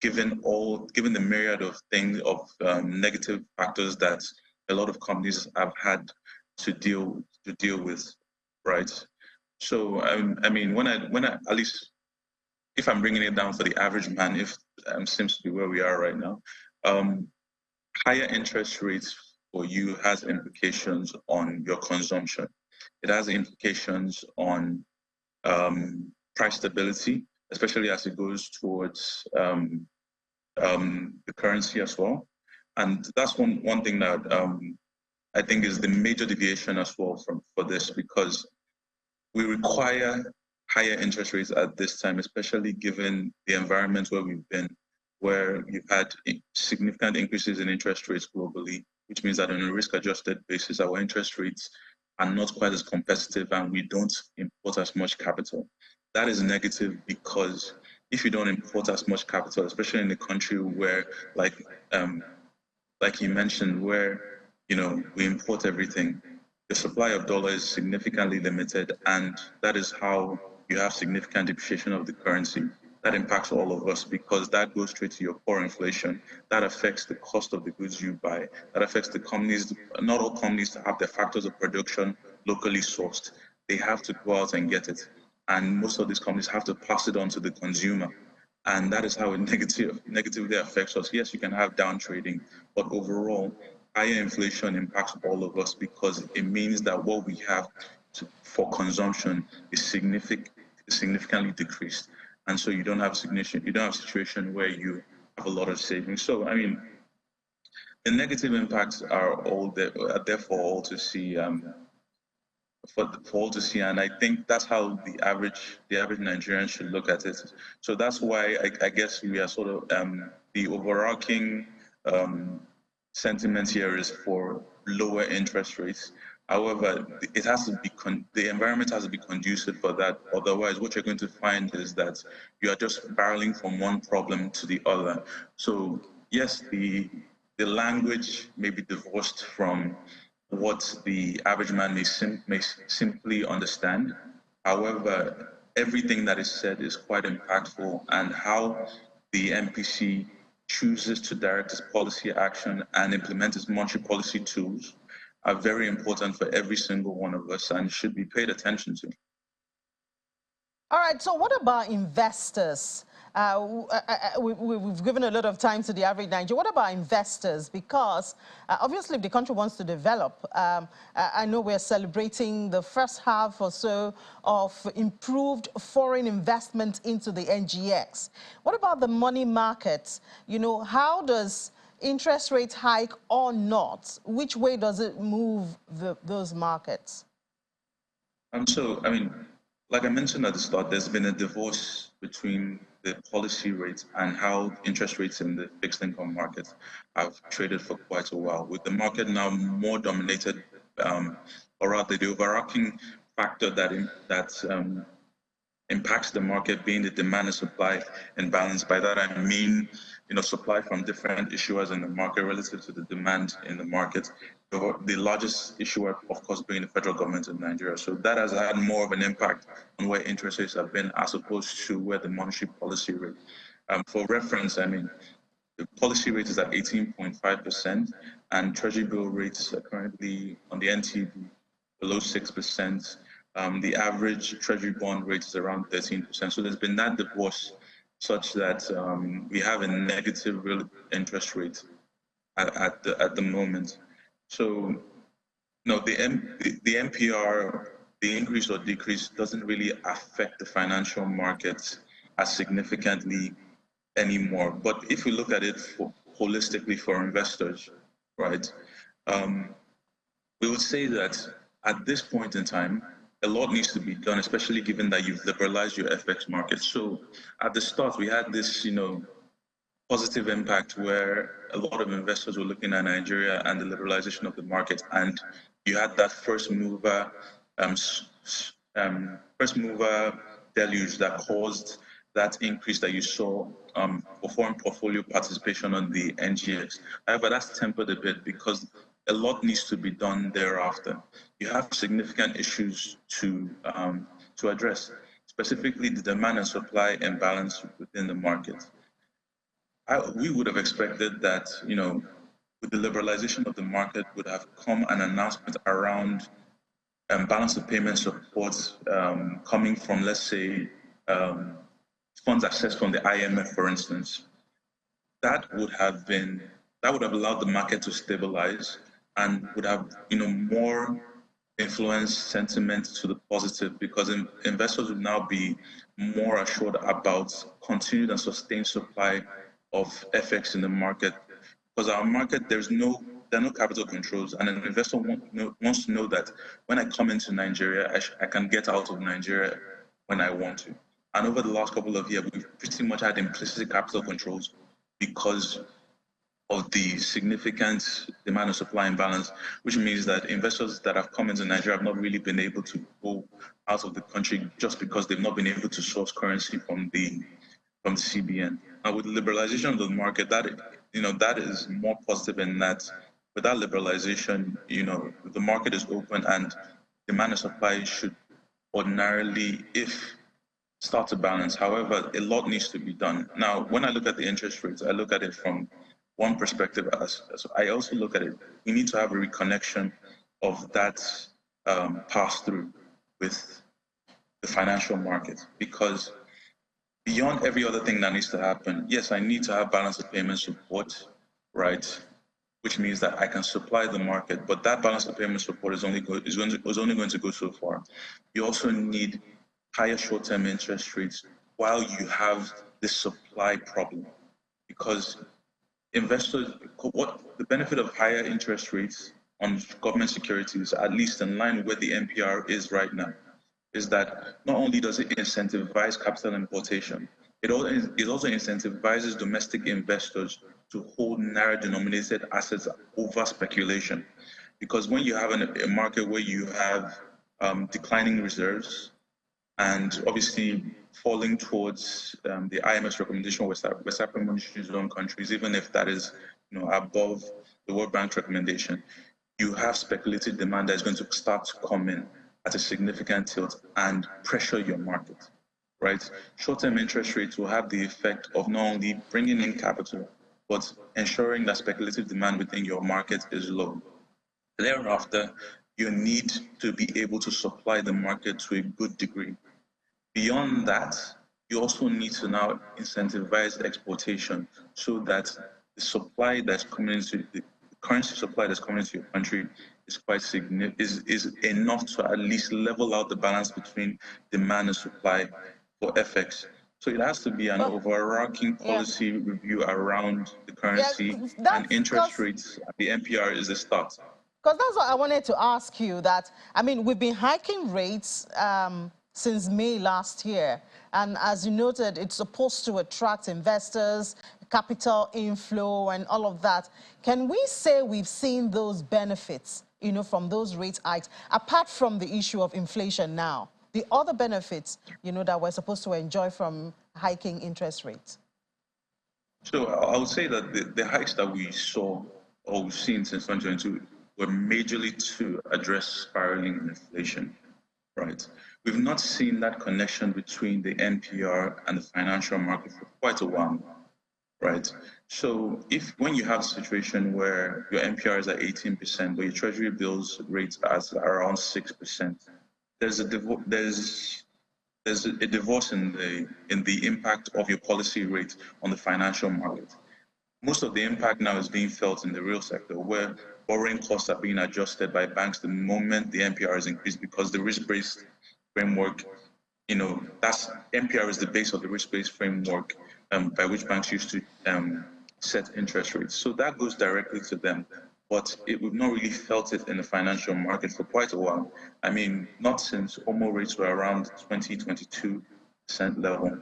given the myriad of things, of negative factors that a lot of companies have had to deal with, right? So when I at least, if I'm bringing it down for the average man, if seems to be where we are right now, higher interest rates for you has implications on your consumption. It has implications on price stability, especially as it goes towards the currency as well. And that's one thing that I think is the major deviation as well for this, because we require higher interest rates at this time, especially given the environment where we've been, where you've had significant increases in interest rates globally, which means that on a risk-adjusted basis, our interest rates are not quite as competitive and we don't import as much capital. That is negative because if you don't import as much capital, especially in a country where, like you mentioned, where we import everything, the supply of dollar is significantly limited, and that is how you have significant depreciation of the currency. That impacts all of us because that goes straight to your core inflation. That affects the cost of the goods you buy. That affects the companies. Not all companies have their factors of production locally sourced. They have to go out and get it. And most of these companies have to pass it on to the consumer. And that is how it negatively affects us. Yes, you can have down trading, but overall, higher inflation impacts all of us because it means that what we have for consumption is significantly decreased, and so you don't have a situation where you have a lot of savings. So I mean, the negative impacts are therefore all to see. For all to see, and I think that's how the average Nigerian should look at it. So that's why I guess we are sort of the overarching sentiment here is for lower interest rates. However, it has to be the environment has to be conducive for that. Otherwise, what you're going to find is that you are just barreling from one problem to the other. So yes, the language may be divorced from what the average man may simply understand. However, everything that is said is quite impactful, and how the MPC chooses to direct its policy action and implement its monetary policy tools are very important for every single one of us and should be paid attention to. All right, so what about investors? We've given a lot of time to the average Nigerian. What about investors? Because obviously if the country wants to develop, I know we're celebrating the first half or so of improved foreign investment into the NGX. What about the money markets? How does interest rate hike or not, which way does it move those markets? So, I mean, like I mentioned at the start, there's been a divorce between the policy rates and how interest rates in the fixed income market have traded for quite a while, with the market now more dominated, or rather the overarching factor that impacts the market being the demand and supply imbalance. By that I mean, supply from different issuers in the market relative to the demand in the market. The largest issuer, of course, being the federal government in Nigeria. So that has had more of an impact on where interest rates have been as opposed to where the monetary policy rate. For reference, I mean, the policy rate is at 18.5%, and Treasury bill rates are currently on the NTB below 6%. The average Treasury bond rate is around 13%. So there's been that divorce such that we have a negative real interest rate at the moment. So no, the MPR, the increase or decrease doesn't really affect the financial markets as significantly anymore. But if we look at it holistically for investors, right, we would say that at this point in time, a lot needs to be done, especially given that you've liberalized your FX market. So at the start, we had this, positive impact where a lot of investors were looking at Nigeria and the liberalization of the market, and you had that first mover deluge that caused that increase that you saw for foreign portfolio participation on the NGX. However, that's tempered a bit because a lot needs to be done thereafter. You have significant issues to address, specifically the demand and supply imbalance within the market. We would have expected that, with the liberalization of the market would have come an announcement around balance of payment support coming from, let's say, funds accessed from the IMF, for instance. That would have allowed the market to stabilize and would have, more influenced sentiment to the positive, because investors would now be more assured about continued and sustained supply of FX in the market, because our market, there are no capital controls, and an investor wants to know that when I come into Nigeria, I can get out of Nigeria when I want to. And over the last couple of years, we've pretty much had implicit capital controls because of the significant demand and supply imbalance, which means that investors that have come into Nigeria have not really been able to go out of the country just because they've not been able to source currency from the CBN. And with liberalization of the market, that is more positive in that with that liberalization, the market is open and demand and supply should ordinarily, if start to balance. However, a lot needs to be done. Now, when I look at the interest rates, I look at it from one perspective. So I also look at it, we need to have a reconnection of that pass-through with the financial market, because beyond every other thing that needs to happen, yes, I need to have balance of payment support, right? Which means that I can supply the market, but that balance of payment support is only going to go so far. You also need higher short-term interest rates while you have this supply problem, because investors, what the benefit of higher interest rates on government securities, at least in line with where the NPR is right now, is that not only does it incentivize capital importation, it also incentivizes domestic investors to hold narrow-denominated assets over speculation. Because when you have a market where you have declining reserves and obviously falling towards the IMF's recommendation West African monetary zone countries, even if that is above the World Bank recommendation, you have speculative demand that is going to start to come in at a significant tilt and pressure your market, right? Short-term interest rates will have the effect of not only bringing in capital, but ensuring that speculative demand within your market is low. Thereafter, you need to be able to supply the market to a good degree. Beyond that, you also need to now incentivize exportation so that the supply that's coming into the currency supply that's coming into your country is quite significant, is enough to at least level out the balance between demand and supply for FX. So it has to be an overarching policy review around the currency, and interest rates. The NPR is a start. Because that's what I wanted to ask you. That, I mean, we've been hiking rates since May last year, and as you noted, it's supposed to attract investors, capital inflow, and all of that. Can we say we've seen those benefits, from those rate hikes, apart from the issue of inflation now? The other benefits, that we're supposed to enjoy from hiking interest rates? So I would say that the hikes that we saw or we've seen since 2022 were majorly to address spiraling inflation, right? We've not seen that connection between the NPR and the financial market for quite a while, right? So when you have a situation where your NPR is at 18%, but your treasury bills rates are around 6%, there's a divorce in the impact of your policy rate on the financial market. Most of the impact now is being felt in the real sector, where borrowing costs are being adjusted by banks the moment the NPR is increased, because the risk-based framework, that's NPR is the base of the risk-based framework by which banks used to set interest rates. So that goes directly to them. But we've not really felt it in the financial market for quite a while. I mean, not since OMO rates were around 20-22% level,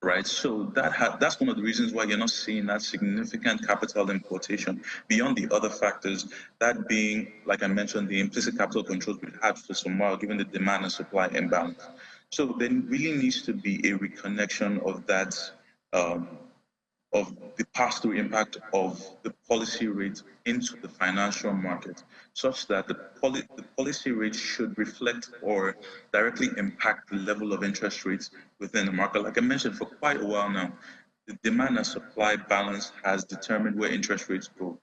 right? So that's one of the reasons why you're not seeing that significant capital importation beyond the other factors, that being, like I mentioned, the implicit capital controls we've had for some while, given the demand and supply imbalance. So there really needs to be a reconnection of that, of the pass-through impact of the policy rate into the financial market, such that the policy rate should reflect or directly impact the level of interest rates within the market. Like I mentioned, for quite a while now, the demand and supply balance has determined where interest rates go.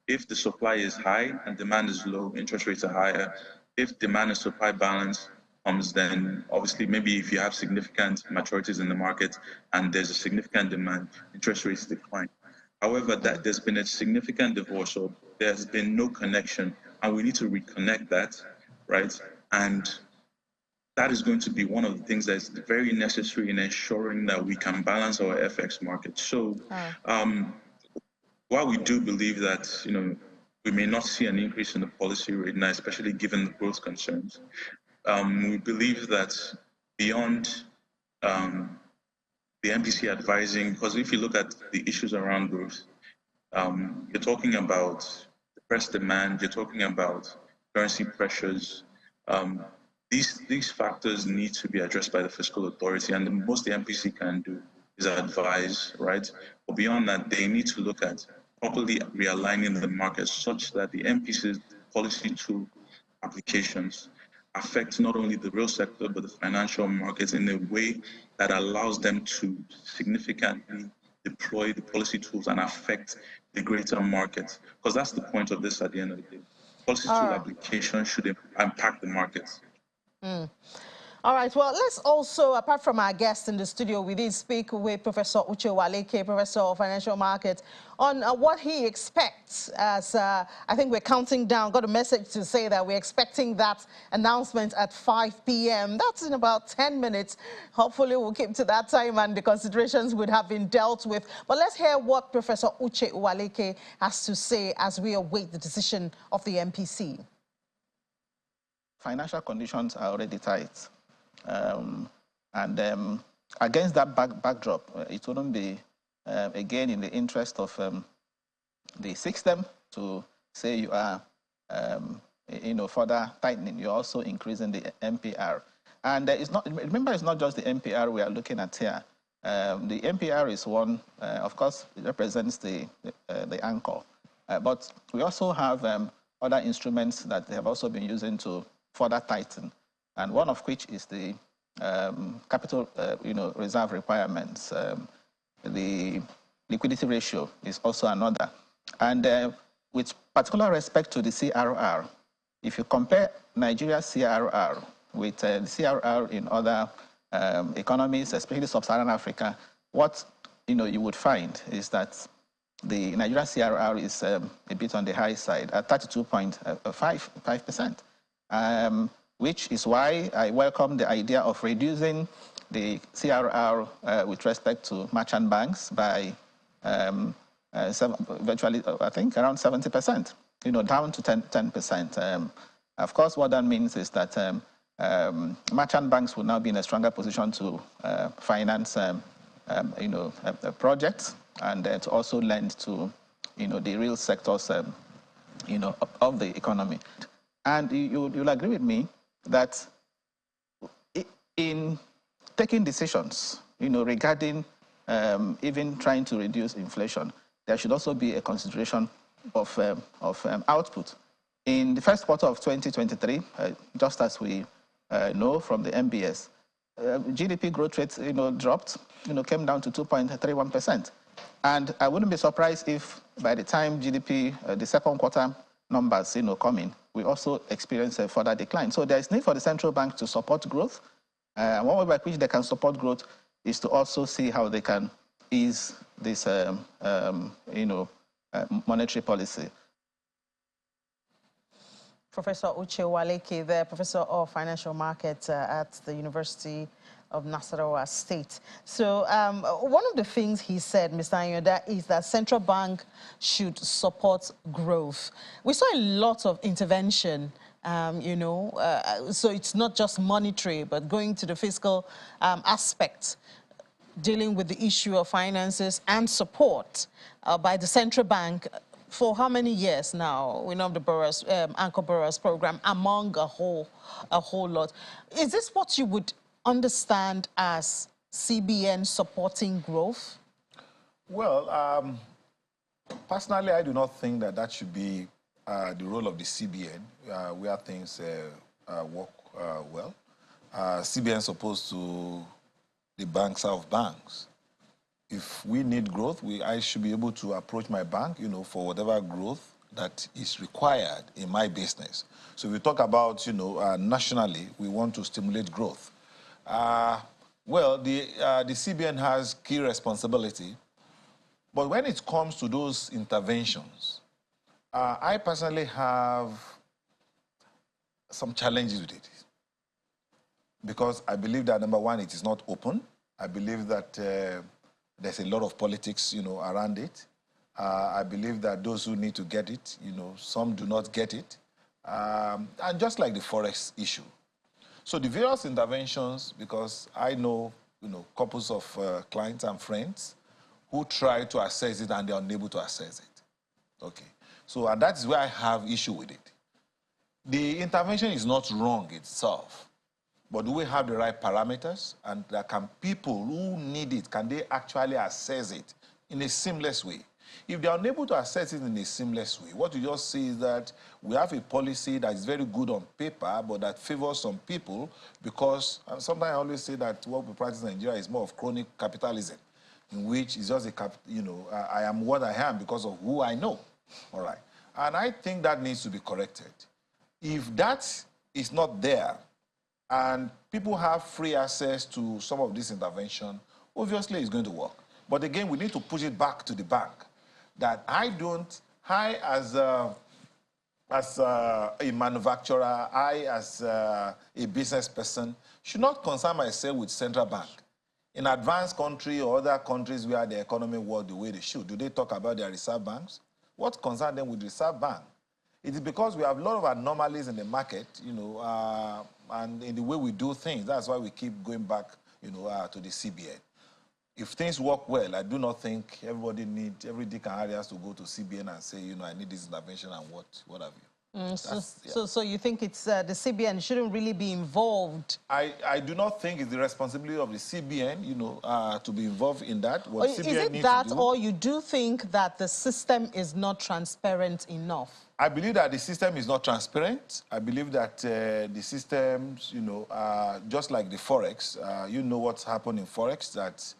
If the supply is high and demand is low, interest rates are higher. If demand and supply balance comes, then obviously maybe if you have significant maturities in the market and there's a significant demand, interest rates decline. However, there's been a significant divorce, so there's been no connection, and we need to reconnect that, right? And that is going to be one of the things that's very necessary in ensuring that we can balance our FX market. So while we do believe that, we may not see an increase in the policy rate now, especially given the growth concerns, we believe that beyond the MPC advising, because if you look at the issues around growth, you're talking about depressed demand, you're talking about currency pressures. These factors need to be addressed by the fiscal authority, and the most the MPC can do is advise, right? But beyond that, they need to look at properly realigning the market such that the MPC's policy tool applications affect not only the real sector but the financial markets in a way that allows them to significantly deploy the policy tools and affect the greater market. Because that's the point of this at the end of the day. Policy tool application should impact the markets. All right, well, let's also, apart from our guest in the studio, we did speak with Professor Uche Uwaleke, Professor of Financial Markets, on what he expects as, I think we're counting down, got a message to say that we're expecting that announcement at 5 p.m. That's in about 10 minutes. Hopefully we'll keep to that time and the considerations would have been dealt with. But let's hear what Professor Uche Uwaleke has to say as we await the decision of the MPC. Financial conditions are already tight. Against that backdrop, it wouldn't be, again, in the interest of the system to say you are, further tightening. You're also increasing the MPR. And remember, it's not just the MPR we are looking at here. The MPR is one, of course, it represents the anchor. But we also have other instruments that they have also been using to further tighten, and one of which is the capital, reserve requirements. The liquidity ratio is also another. And with particular respect to the CRR, if you compare Nigeria's CRR with the CRR in other economies, especially sub-Saharan Africa, what you would find is that the Nigeria CRR is a bit on the high side at 32.5%. Which is why I welcome the idea of reducing the CRR with respect to merchant banks by virtually, I think, around 70%, down to 10%. Of course, what that means is that merchant banks will now be in a stronger position to finance, projects and to also lend to, the real sectors, of the economy. And you'll agree with me that in taking decisions, regarding even trying to reduce inflation, there should also be a consideration of output. In the first quarter of 2023, just as we know from the MBS, GDP growth rate, dropped, came down to 2.31%. And I wouldn't be surprised if by the time GDP, the second quarter numbers, come in, we also experience a further decline. So there is need for the central bank to support growth. One way by which they can support growth is to also see how they can ease this, monetary policy. Professor Uche Uwaleke, the Professor of Financial Markets at the University of Nasarawa State. So one of the things he said, Mr. Anyoda, is that central bank should support growth. We saw a lot of intervention, so it's not just monetary, but going to the fiscal aspect, dealing with the issue of finances and support by the central bank for how many years now? We know the borrowers, anchor borrowers program among a whole lot. Is this what you would understand as CBN supporting growth? Well, personally, I do not think that should be the role of the CBN, where things work well. CBN is supposed to the banks of banks. If we need growth, I should be able to approach my bank, for whatever growth that is required in my business. So we talk about, nationally, we want to stimulate growth. Well, the CBN has key responsibility, but when it comes to those interventions, I personally have some challenges with it. because I believe that, number one, it is not open. I believe that there's a lot of politics, around it. I believe that those who need to get it, some do not get it. And just like the forex issue. So the various interventions, because I know, couples of clients and friends who try to assess it and they're unable to assess it. Okay. So, and that is where I have issue with it. The intervention is not wrong itself, but do we have the right parameters? And can people who need it, can they actually assess it in a seamless way? If they are unable to assess it in a seamless way, what you just see is that we have a policy that is very good on paper, but that favors some people because, and sometimes I always say that what we practice in Nigeria is more of chronic capitalism, in which it's just I am what I am because of who I know. All right. And I think that needs to be corrected. If that is not there, and people have free access to some of this intervention, obviously it's going to work. But again, we need to push it back to the bank. That I as a manufacturer, as a business person, should not concern myself with central bank. In advanced countries or other countries where the economy works the way they should, do they talk about their reserve banks? What concerns them with reserve bank? It is because we have a lot of anomalies in the market, and in the way we do things. That's why we keep going back, to the CBN. If things work well, I do not think every Dick and Harry has to go to CBN and say, I need this intervention and what have you. So you think it's the CBN shouldn't really be involved? I do not think it's the responsibility of the CBN, to be involved in that. What CBN is it that, or you do think that the system is not transparent enough? I believe that the system is not transparent. I believe that the systems, just like the forex, what's happened in forex, that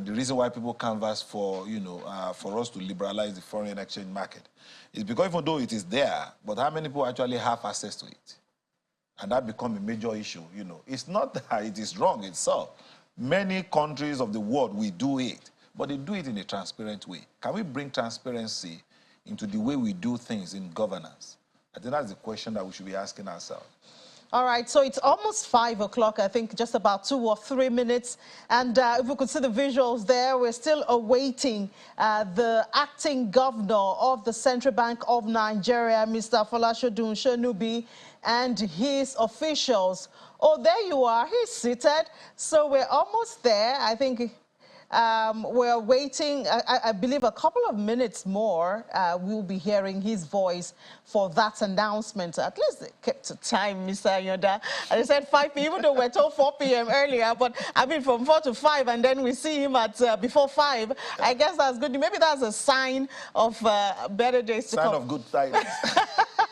the reason why people canvass for, for us to liberalize the foreign exchange market is because even though it is there, but how many people actually have access to it? And that becomes a major issue, It's not that it is wrong itself. Many countries of the world, we do it, but they do it in a transparent way. Can we bring transparency into the way we do things in governance? I think that's the question that we should be asking ourselves. All right, so it's almost 5 o'clock, I think just about 2 or 3 minutes. And if we could see the visuals there, we're still awaiting the acting governor of the Central Bank of Nigeria, Mr. Folashodun Shonubi, and his officials. Oh, there you are, he's seated. So we're almost there. I think we're waiting, I believe, a couple of minutes more. We'll be hearing his voice for that announcement. At least they kept to time, Mr. Yoda. And they said 5 p.m., even though we're told 4 p.m. earlier, but I mean from 4 to 5, and then we see him at before 5. I guess that's good. Maybe that's a sign of better days to come. Sign of good tidings.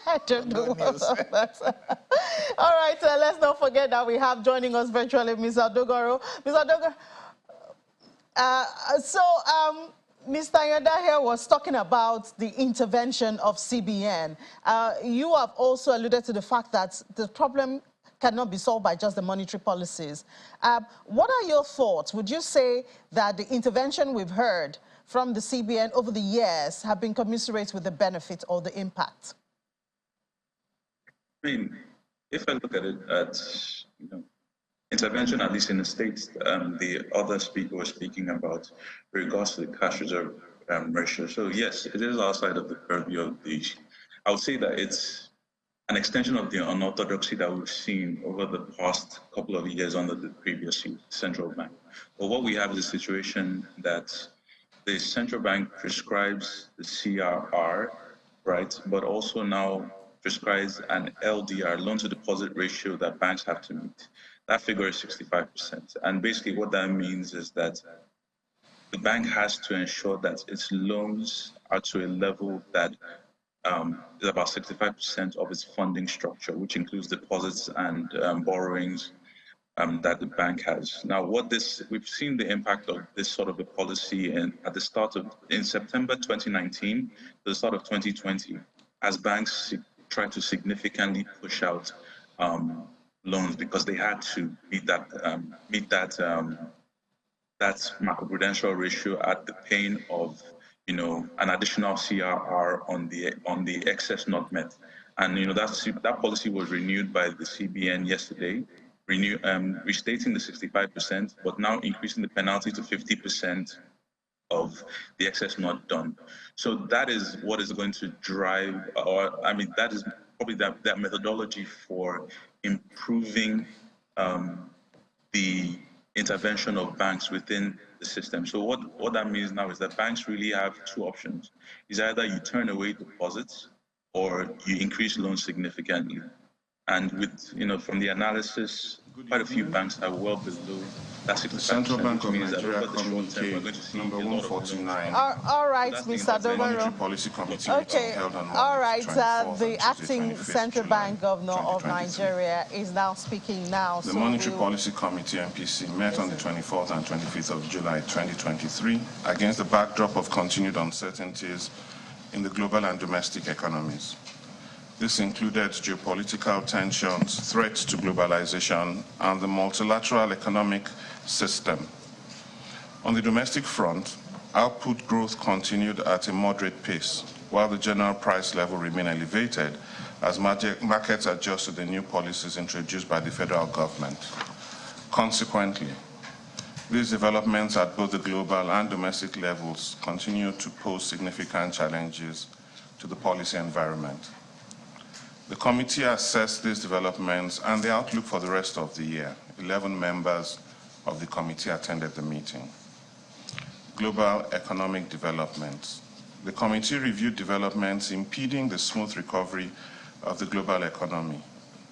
I don't know that. All right, let's not forget that we have joining us virtually Mr. Dogoro. Mr. Dogoro, Mr. Yoda here was talking about the intervention of CBN. You have also alluded to the fact that the problem cannot be solved by just the monetary policies. What are your thoughts? Would you say that the intervention we've heard from the CBN over the years have been commensurate with the benefit or the impact? I mean, if I look at it at, intervention, at least in the States, the other speaker was speaking about regards to the cash reserve ratio. So yes, it is outside of the purview of I would say that it's an extension of the unorthodoxy that we've seen over the past couple of years under the previous central bank. But what we have is a situation that the central bank prescribes the CRR, right, but also now prescribes an LDR, loan to deposit ratio, that banks have to meet. That figure is 65%. And basically what that means is that the bank has to ensure that its loans are to a level that is about 65% of its funding structure, which includes deposits and borrowings that the bank has. Now, we've seen the impact of this sort of a policy in September 2019 to the start of 2020, as banks tried to significantly push out loans because they had to meet that macroprudential ratio at the pain of an additional CRR on the excess not met. And that policy was renewed by the CBN yesterday, restating the 65%, but now increasing the penalty to 50% of the excess not done. So that is what is going to drive, or I mean, that is probably that methodology for improving the intervention of banks within the system. So what that means now is that banks really have two options. Is either you turn away deposits or you increase loans significantly. And with, from the analysis, quite a few banks are well below that 65%. The Central Bank of means Nigeria that over the short term, we're going to see number 149. All right, so Mr. The Monetary Dobaro. Policy Committee Okay, held on all Monday, right. 24th The acting Central Bank Governor of 2023. Nigeria is now speaking now. The Monetary Policy Committee, MPC, met on the 24th and 25th of July 2023 against the backdrop of continued uncertainties in the global and domestic economies. This included geopolitical tensions, threats to globalization, and the multilateral economic system. On the domestic front, output growth continued at a moderate pace, while the general price level remained elevated as markets adjust to the new policies introduced by the federal government. Consequently, these developments at both the global and domestic levels continue to pose significant challenges to the policy environment. The committee assessed these developments and the outlook for the rest of the year. 11 members of the committee attended the meeting. Global economic developments. The committee reviewed developments impeding the smooth recovery of the global economy.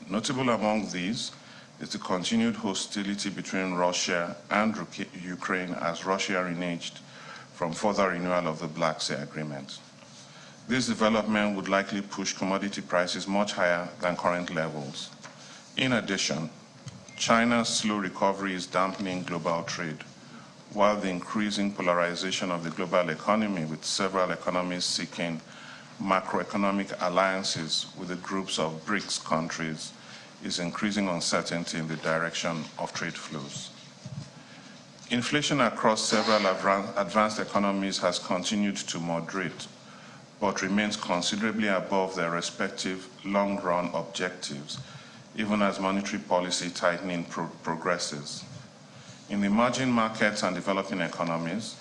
Notable among these is the continued hostility between Russia and Ukraine as Russia reneged from further renewal of the Black Sea Agreement. This development would likely push commodity prices much higher than current levels. In addition, China's slow recovery is dampening global trade, while the increasing polarization of the global economy, with several economies seeking macroeconomic alliances with the groups of BRICS countries, is increasing uncertainty in the direction of trade flows. Inflation across several advanced economies has continued to moderate, but remains considerably above their respective long-run objectives, even as monetary policy tightening progresses. In emerging markets and developing economies,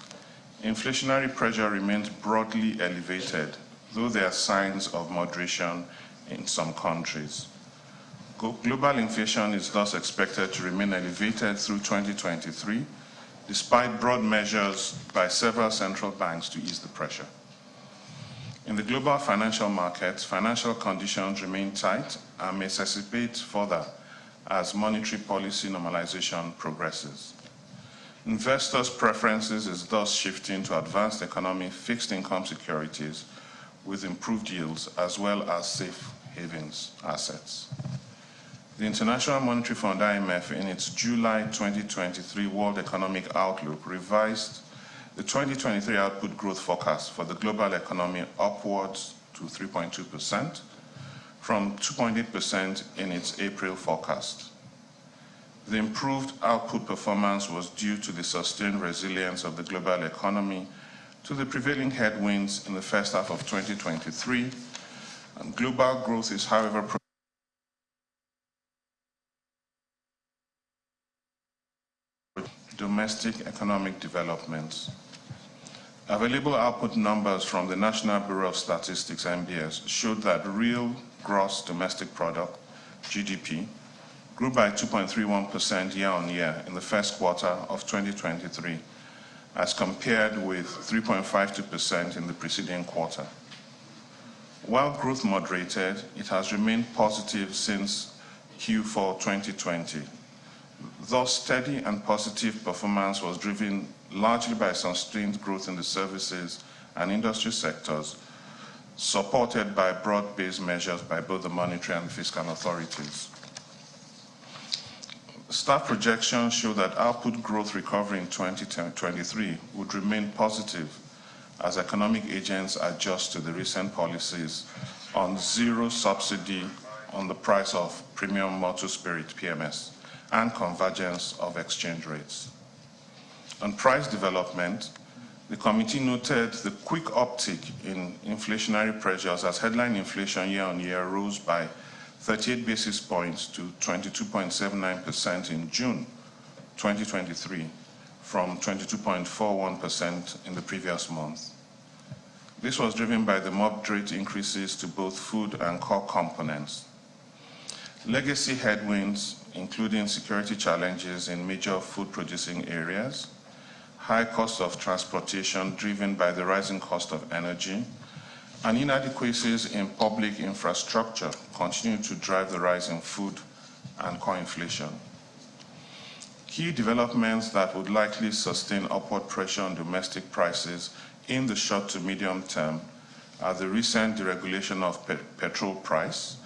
inflationary pressure remains broadly elevated, though there are signs of moderation in some countries. Global inflation is thus expected to remain elevated through 2023, despite broad measures by several central banks to ease the pressure. In the global financial markets, financial conditions remain tight and may exacerbate further as monetary policy normalization progresses. Investors' preferences is thus shifting to advanced economy fixed income securities with improved yields as well as safe havens assets. The International Monetary Fund, IMF, in its July 2023 World Economic Outlook revised the 2023 output growth forecast for the global economy upwards to 3.2% from 2.8% in its April forecast. The improved output performance was due to the sustained resilience of the global economy to the prevailing headwinds in the first half of 2023. And global growth is, however, domestic economic developments. Available output numbers from the National Bureau of Statistics, NBS, showed that real gross domestic product, GDP, grew by 2.31% year-on-year in the first quarter of 2023, as compared with 3.52% in the preceding quarter. While growth moderated, it has remained positive since Q4 2020. Thus, steady and positive performance was driven largely by sustained growth in the services and industry sectors, supported by broad-based measures by both the monetary and fiscal authorities. Staff projections show that output growth recovery in 2023 would remain positive as economic agents adjust to the recent policies on zero subsidy on the price of premium motor spirit, PMS, and convergence of exchange rates. On price development, the committee noted the quick uptick in inflationary pressures as headline inflation year-on-year rose by 38 basis points to 22.79% in June 2023 from 22.41% in the previous month. This was driven by the moderate increases to both food and core components. Legacy headwinds, including security challenges in major food-producing areas, high cost of transportation driven by the rising cost of energy, and inadequacies in public infrastructure continue to drive the rise in food and core inflation. Key developments that would likely sustain upward pressure on domestic prices in the short to medium term are the recent deregulation of petrol price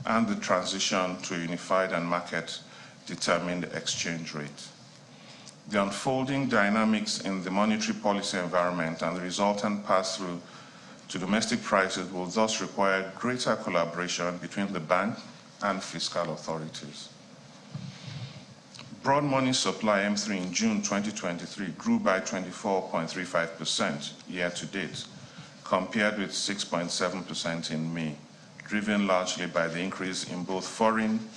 and the transition to a unified and market-determined exchange rate. The unfolding dynamics in the monetary policy environment and the resultant pass-through to domestic prices will thus require greater collaboration between the bank and fiscal authorities. Broad money supply M3 in June 2023 grew by 24.35% year-to-date, compared with 6.7% in May, driven largely by the increase in both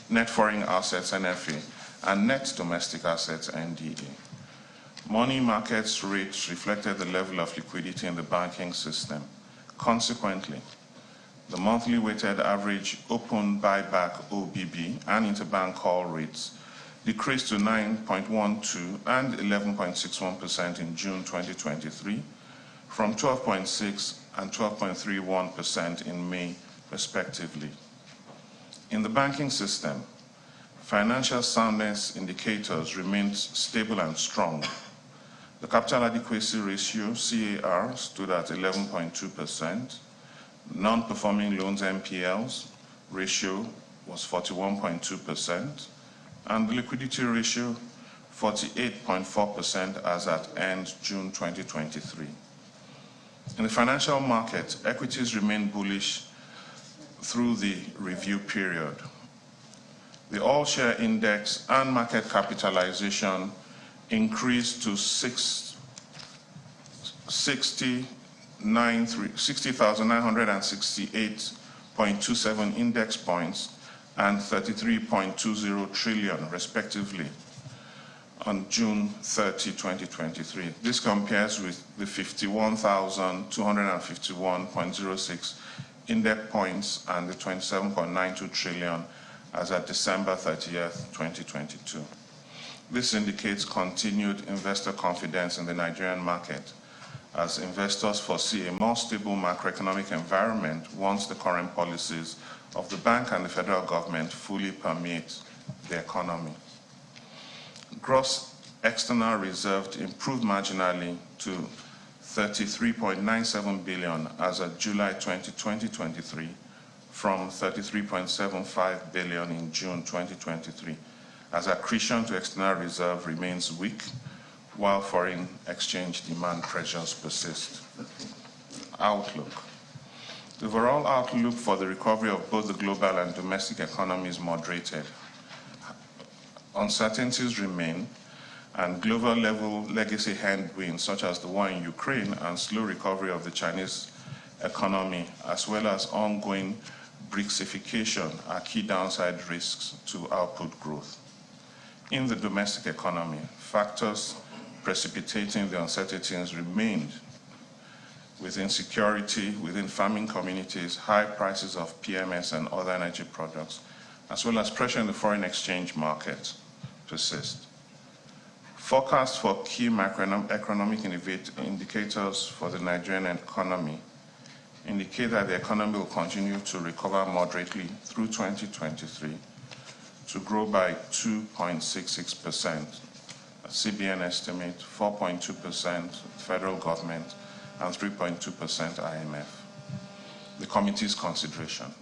net foreign assets NFA and net domestic assets NDA. Money markets rates reflected the level of liquidity in the banking system. Consequently, the monthly weighted average open buyback OBB and interbank call rates decreased to 9.12 and 11.61% in June 2023, from 12.6 and 12.31% in May, respectively. In the banking system, financial soundness indicators remained stable and strong. The capital adequacy ratio, CAR, stood at 11.2%. Non-performing loans NPLs ratio was 41.2%, and the liquidity ratio 48.4% as at end June 2023. In the financial market, equities remained bullish through the review period. The all-share index and market capitalization increased to 60,968.27 index points and 33.20 trillion, respectively, on June 30, 2023. This compares with the 51,251.06 index points and the 27.92 trillion as at December 30th, 2022. This indicates continued investor confidence in the Nigerian market, as investors foresee a more stable macroeconomic environment once the current policies of the bank and the federal government fully permeate the economy. Gross external reserves improved marginally to 33.97 billion as of July 20, 2023, from 33.75 billion in June 2023, as accretion to external reserve remains weak, while foreign exchange demand pressures persist. Outlook. The overall outlook for the recovery of both the global and domestic economies moderated. Uncertainties remain, and global-level legacy headwinds such as the war in Ukraine and slow recovery of the Chinese economy, as well as ongoing BRICSification, are key downside risks to output growth. In the domestic economy, factors precipitating the uncertainties remained with insecurity within farming communities, high prices of PMS and other energy products, as well as pressure in the foreign exchange market persist. Forecasts for key macroeconomic indicators for the Nigerian economy indicate that the economy will continue to recover moderately through 2023 to grow by 2.66%. CBN estimate 4.2% federal government and 3.2% IMF. The committee's consideration.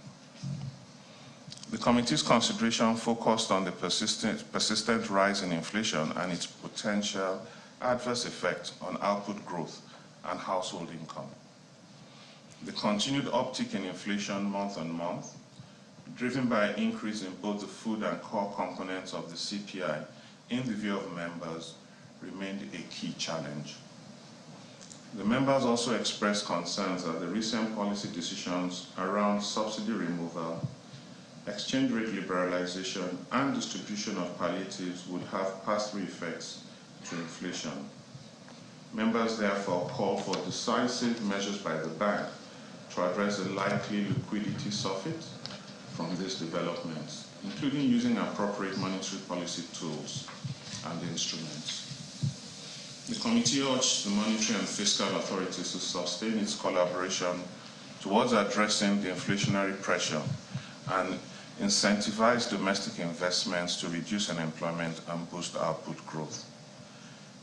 The committee's consideration focused on the persistent rise in inflation and its potential adverse effect on output growth and household income. The continued uptick in inflation month on month, driven by an increase in both the food and core components of the CPI, in the view of members, remained a key challenge. The members also expressed concerns that the recent policy decisions around subsidy removal, exchange rate liberalization, and distribution of palliatives would have pass-through effects to inflation. Members therefore call for decisive measures by the bank to address the likely liquidity surfeit from these developments, including using appropriate monetary policy tools and instruments. The committee urged the monetary and fiscal authorities to sustain its collaboration towards addressing the inflationary pressure and incentivize domestic investments to reduce unemployment and boost output growth.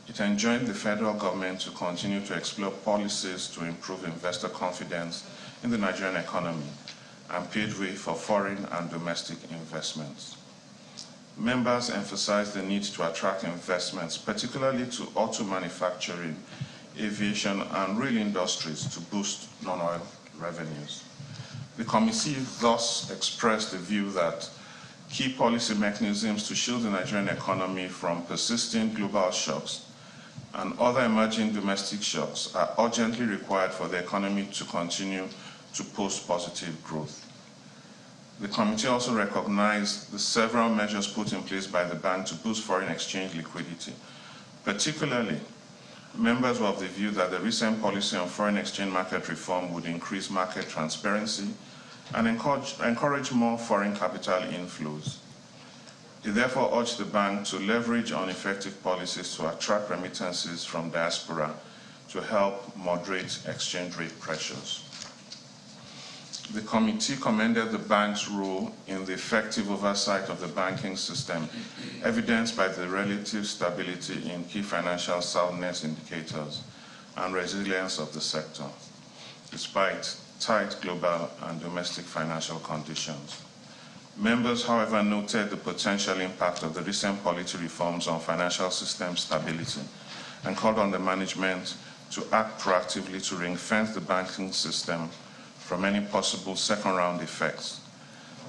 It enjoined the federal government to continue to explore policies to improve investor confidence in the Nigerian economy and paved way for foreign and domestic investments. Members emphasized the need to attract investments, particularly to auto manufacturing, aviation, and rail industries to boost non-oil revenues. The committee thus expressed the view that key policy mechanisms to shield the Nigerian economy from persistent global shocks and other emerging domestic shocks are urgently required for the economy to continue to post positive growth. The committee also recognized the several measures put in place by the bank to boost foreign exchange liquidity. Particularly, members were of the view that the recent policy on foreign exchange market reform would increase market transparency and encourage more foreign capital inflows. It therefore urged the bank to leverage on effective policies to attract remittances from diaspora to help moderate exchange rate pressures. The committee commended the bank's role in the effective oversight of the banking system, evidenced by the relative stability in key financial soundness indicators and resilience of the sector, despite tight global and domestic financial conditions. Members, however, noted the potential impact of the recent policy reforms on financial system stability and called on the management to act proactively to ring-fence the banking system from any possible second-round effects.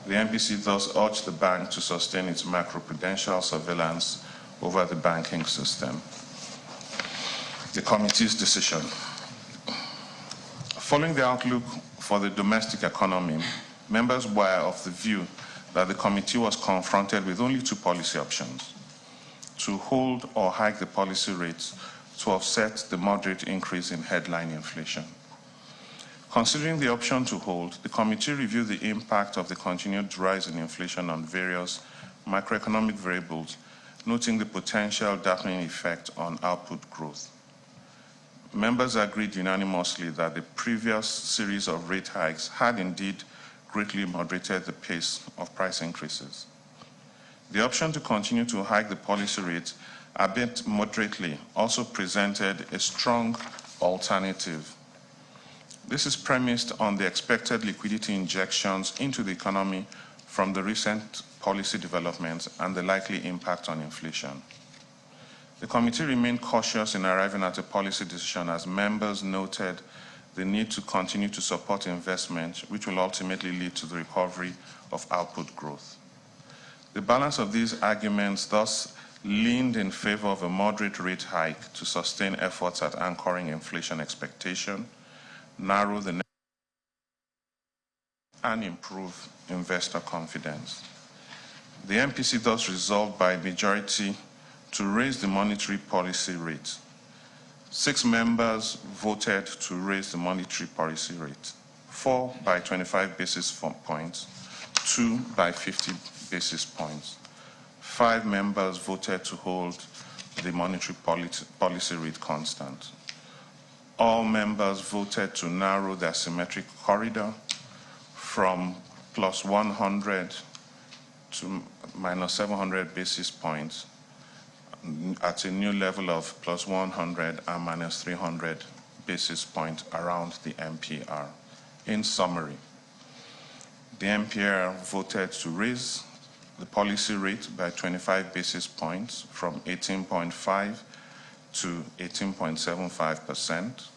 The MPC thus urged the bank to sustain its macroprudential surveillance over the banking system. The committee's decision. Following the outlook for the domestic economy, members were of the view that the committee was confronted with only two policy options: to hold or hike the policy rates to offset the moderate increase in headline inflation. Considering the option to hold, the committee reviewed the impact of the continued rise in inflation on various macroeconomic variables, noting the potential dampening effect on output growth. Members agreed unanimously that the previous series of rate hikes had indeed greatly moderated the pace of price increases. The option to continue to hike the policy rate a bit moderately also presented a strong alternative. This is premised on the expected liquidity injections into the economy from the recent policy developments and the likely impact on inflation. The committee remained cautious in arriving at a policy decision as members noted the need to continue to support investment, which will ultimately lead to the recovery of output growth. The balance of these arguments thus leaned in favor of a moderate rate hike to sustain efforts at anchoring inflation expectation, narrow the net, and improve investor confidence. The MPC thus resolved by majority to raise the monetary policy rate. 6 members voted to raise the monetary policy rate, 4 by 25 basis points, 2 by 50 basis points. 5 members voted to hold the monetary policy rate constant. All members voted to narrow the asymmetric corridor from plus 100 to minus 700 basis points at a new level of plus 100 and minus 300 basis points around the MPR. In summary, the MPR voted to raise the policy rate by 25 basis points from 18.5 to 18.75%,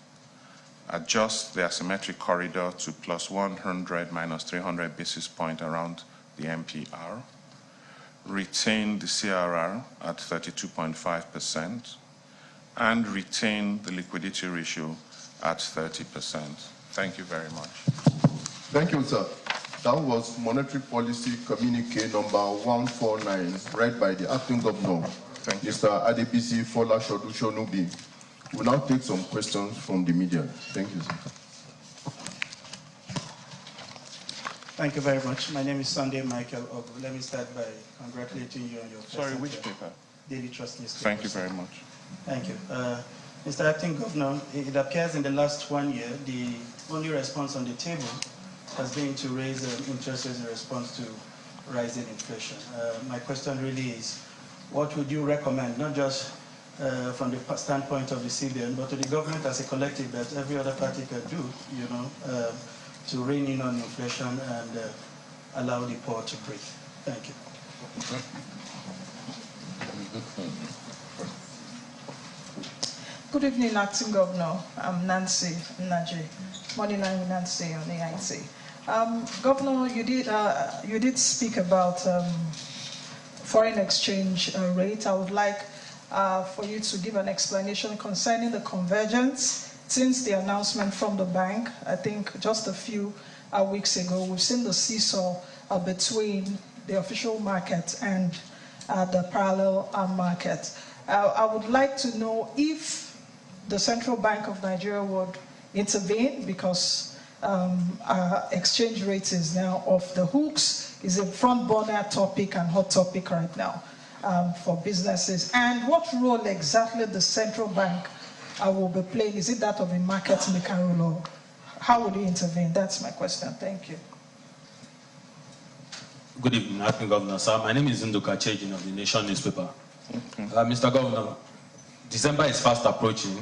adjust the asymmetric corridor to plus 100 minus 300 basis points around the MPR, retain the CRR at 32.5%, and retain the liquidity ratio at 30%. Thank you very much. Thank you, sir. That was Monetary Policy Communique number 149, read by the Acting Governor, Mr. Adebisi Fola Shonubi. We'll now take some questions from the media. Thank you, sir. Thank you very much. My name is Sunday Michael Ogu. Let me start by congratulating you on your Sorry, which paper? Daily Trust newspaper. Thank you very much. Thank you. Mr. Acting Governor, it appears in the last 1 year, the only response on the table has been to raise interest rates in response to rising inflation. My question really is, what would you recommend, not just from the standpoint of the CBN, but to the government as a collective that every other party can do, to rein in on inflation and allow the poor to breathe? Thank you. Good evening, Acting Governor. I'm Nancy Naji, Moneyline with Nancy on AIT. Governor, you did speak about foreign exchange rate. I would like for you to give an explanation concerning the convergence. Since the announcement from the bank, I think just a few weeks ago, we've seen the seesaw between the official market and the parallel market. I would like to know if the Central Bank of Nigeria would intervene, because our exchange rate is now off the hooks, is a front burner topic and hot topic right now for businesses. And what role exactly the Central Bank will be playing? Is it that of a market maker role, or how will you intervene? That's my question. Thank you. Good evening, Acting Governor. Sir, my name is Nduka Chejin of the Nation newspaper. Mr. Governor, December is fast approaching.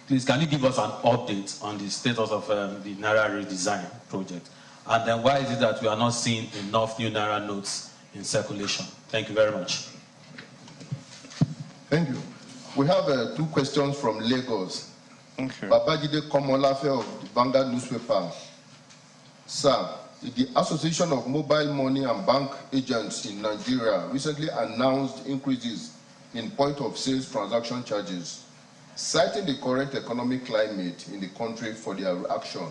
Please, can you give us an update on the status of the Naira redesign project? And then why is it that we are not seeing enough new Naira notes in circulation? Thank you very much. Thank you. We have 2 questions from Lagos. Okay. Babajide Komolafe of the Vanguard newspaper. Sir, the Association of Mobile Money and Bank Agents in Nigeria recently announced increases in point-of-sales transaction charges, citing the current economic climate in the country for their action.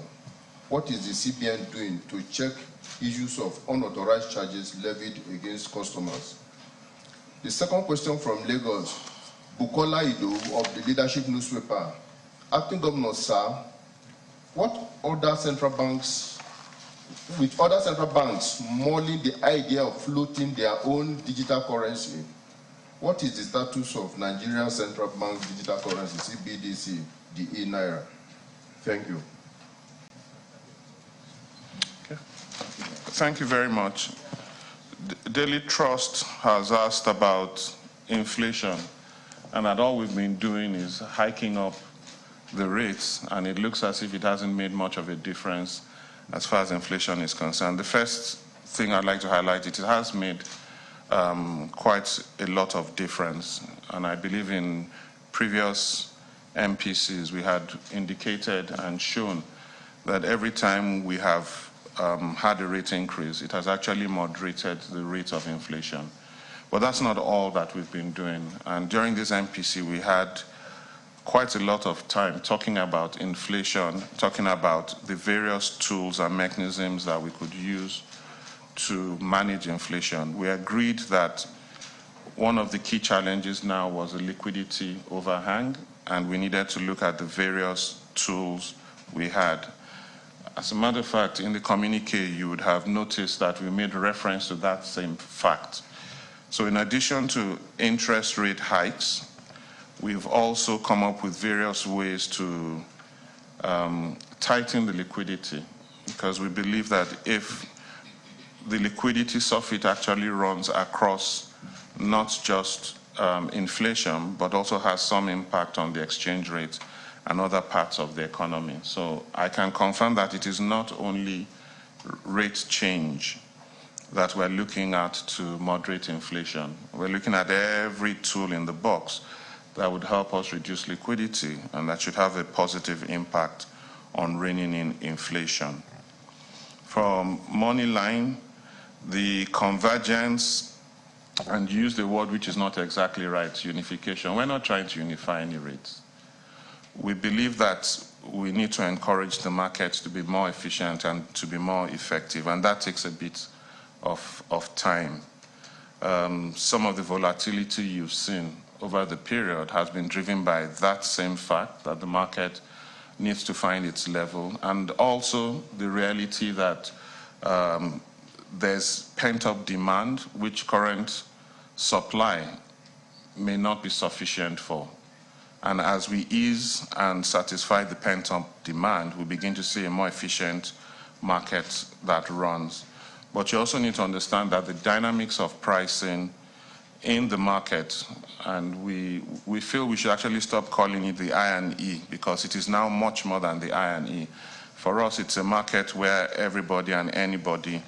What is the CBN doing to check issues of unauthorized charges levied against customers? The second question from Lagos, Bukola Ido of the Leadership newspaper. Acting Governor, sir, with other central banks mulling the idea of floating their own digital currency, what is the status of Nigerian Central Bank's digital currency, CBDC, the e-Naira? Thank you. Okay. Thank you very much. Daily Trust has asked about inflation, and that all we've been doing is hiking up the rates, and it looks as if it hasn't made much of a difference as far as inflation is concerned. The first thing I'd like to highlight, it has made quite a lot of difference, and I believe in previous MPCs we had indicated and shown that every time we have had a rate increase, it has actually moderated the rate of inflation. But that's not all that we've been doing, and during this MPC we had quite a lot of time talking about inflation, talking about the various tools and mechanisms that we could use to manage inflation. We agreed that one of the key challenges now was a liquidity overhang, and we needed to look at the various tools we had. As a matter of fact, in the communique, you would have noticed that we made reference to that same fact. So in addition to interest rate hikes, we've also come up with various ways to tighten the liquidity, because we believe that if the liquidity surfeit actually runs across not just inflation, but also has some impact on the exchange rate and other parts of the economy. So I can confirm that it is not only rate change that we're looking at to moderate inflation. We're looking at every tool in the box that would help us reduce liquidity, and that should have a positive impact on reining in inflation. From Moneyline, the convergence, and use the word which is not exactly right, unification. We're not trying to unify any rates. We believe that we need to encourage the market to be more efficient and to be more effective, and that takes a bit of time. Some of the volatility you've seen over the period has been driven by that same fact that the market needs to find its level, and also the reality that there's pent-up demand which current supply may not be sufficient for. And as we ease and satisfy the pent-up demand, we begin to see a more efficient market that runs. But you also need to understand that the dynamics of pricing in the market, and we feel we should actually stop calling it the I&E, because it is now much more than the I&E. For us, it's a market where everybody and anybody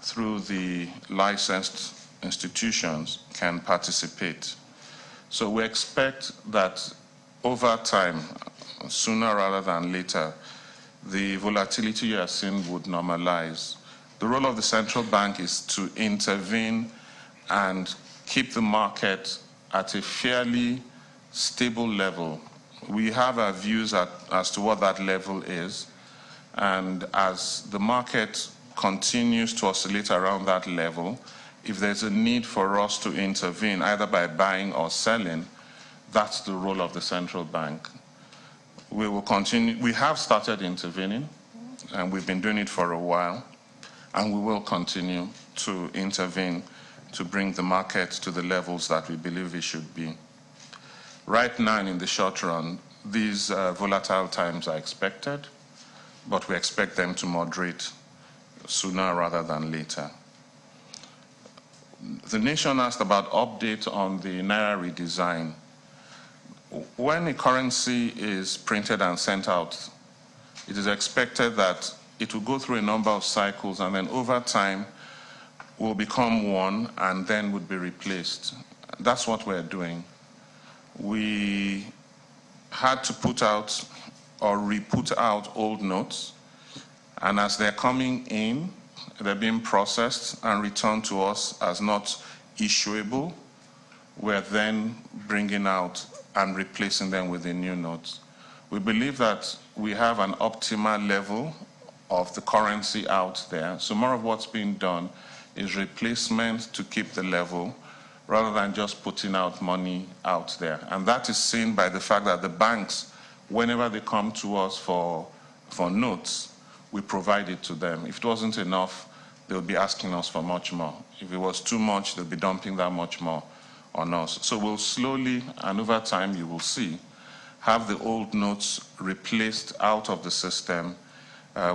through the licensed institutions can participate. So we expect that over time, sooner rather than later, the volatility you are seeing would normalize. The role of the central bank is to intervene and keep the market at a fairly stable level. We have our views as to what that level is, and as the market continues to oscillate around that level, if there's a need for us to intervene, either by buying or selling, that's the role of the central bank. We will continue. We have started intervening, and we've been doing it for a while, and we will continue to intervene to bring the market to the levels that we believe it should be. Right now, in the short run, these volatile times are expected, but we expect them to moderate sooner rather than later. The nation asked about update on the Naira redesign. When a currency is printed and sent out, it is expected that it will go through a number of cycles, and then over time will become one and then would be replaced. That's what we're doing. We had to put out or re-put out old notes, and as they're coming in, they're being processed and returned to us as not issuable. We're then bringing out and replacing them with the new notes. We believe that we have an optimal level of the currency out there, so more of what's being done is replacement to keep the level rather than just putting out money out there. And that is seen by the fact that the banks, whenever they come to us for notes, we provide it to them. If it wasn't enough, they'll be asking us for much more. If it was too much, they'll be dumping that much more on us. So we'll slowly, and over time you will see, have the old notes replaced out of the system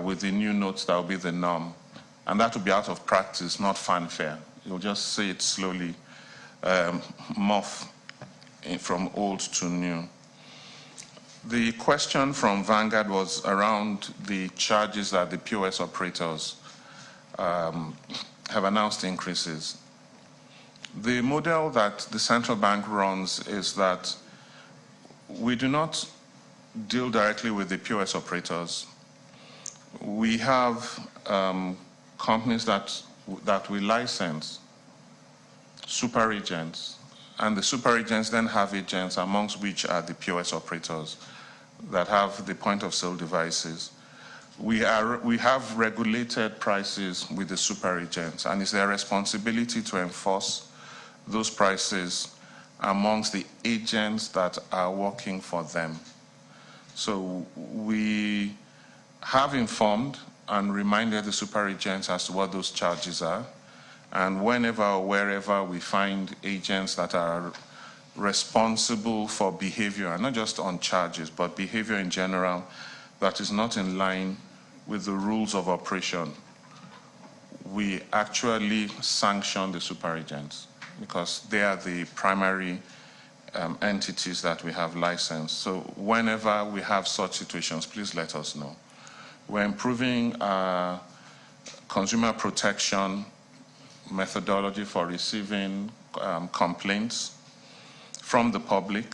with the new notes that will be the norm. And that will be out of practice, not fanfare. You'll just see it slowly morph from old to new. The question from Vanguard was around the charges that the POS operators have announced increases. The model that the central bank runs is that we do not deal directly with the POS operators. We have companies that we license, super agents, and the super agents then have agents, amongst which are the POS operators that have the point of sale devices. We have regulated prices with the super agents, and it's their responsibility to enforce those prices amongst the agents that are working for them. So we have informed and reminded the super agents as to what those charges are, and whenever or wherever we find agents that are responsible for behavior, and not just on charges, but behavior in general that is not in line with the rules of operation, we actually sanction the super agents because they are the primary entities that we have licensed. So whenever we have such situations, please let us know. We're improving our consumer protection methodology for receiving complaints from the public,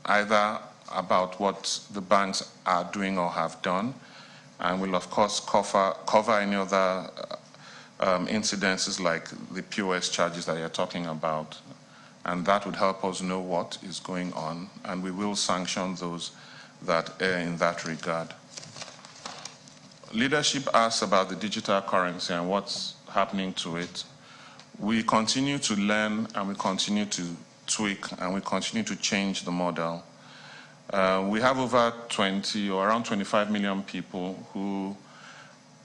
either about what the banks are doing or have done, and we'll of course cover any other incidences like the POS charges that you're talking about, and that would help us know what is going on, and we will sanction those that err in that regard. Leadership asks about the digital currency and what's happening to it. We continue to learn and we continue to tweak and we continue to change the model. We have over 20 or around 25 million people who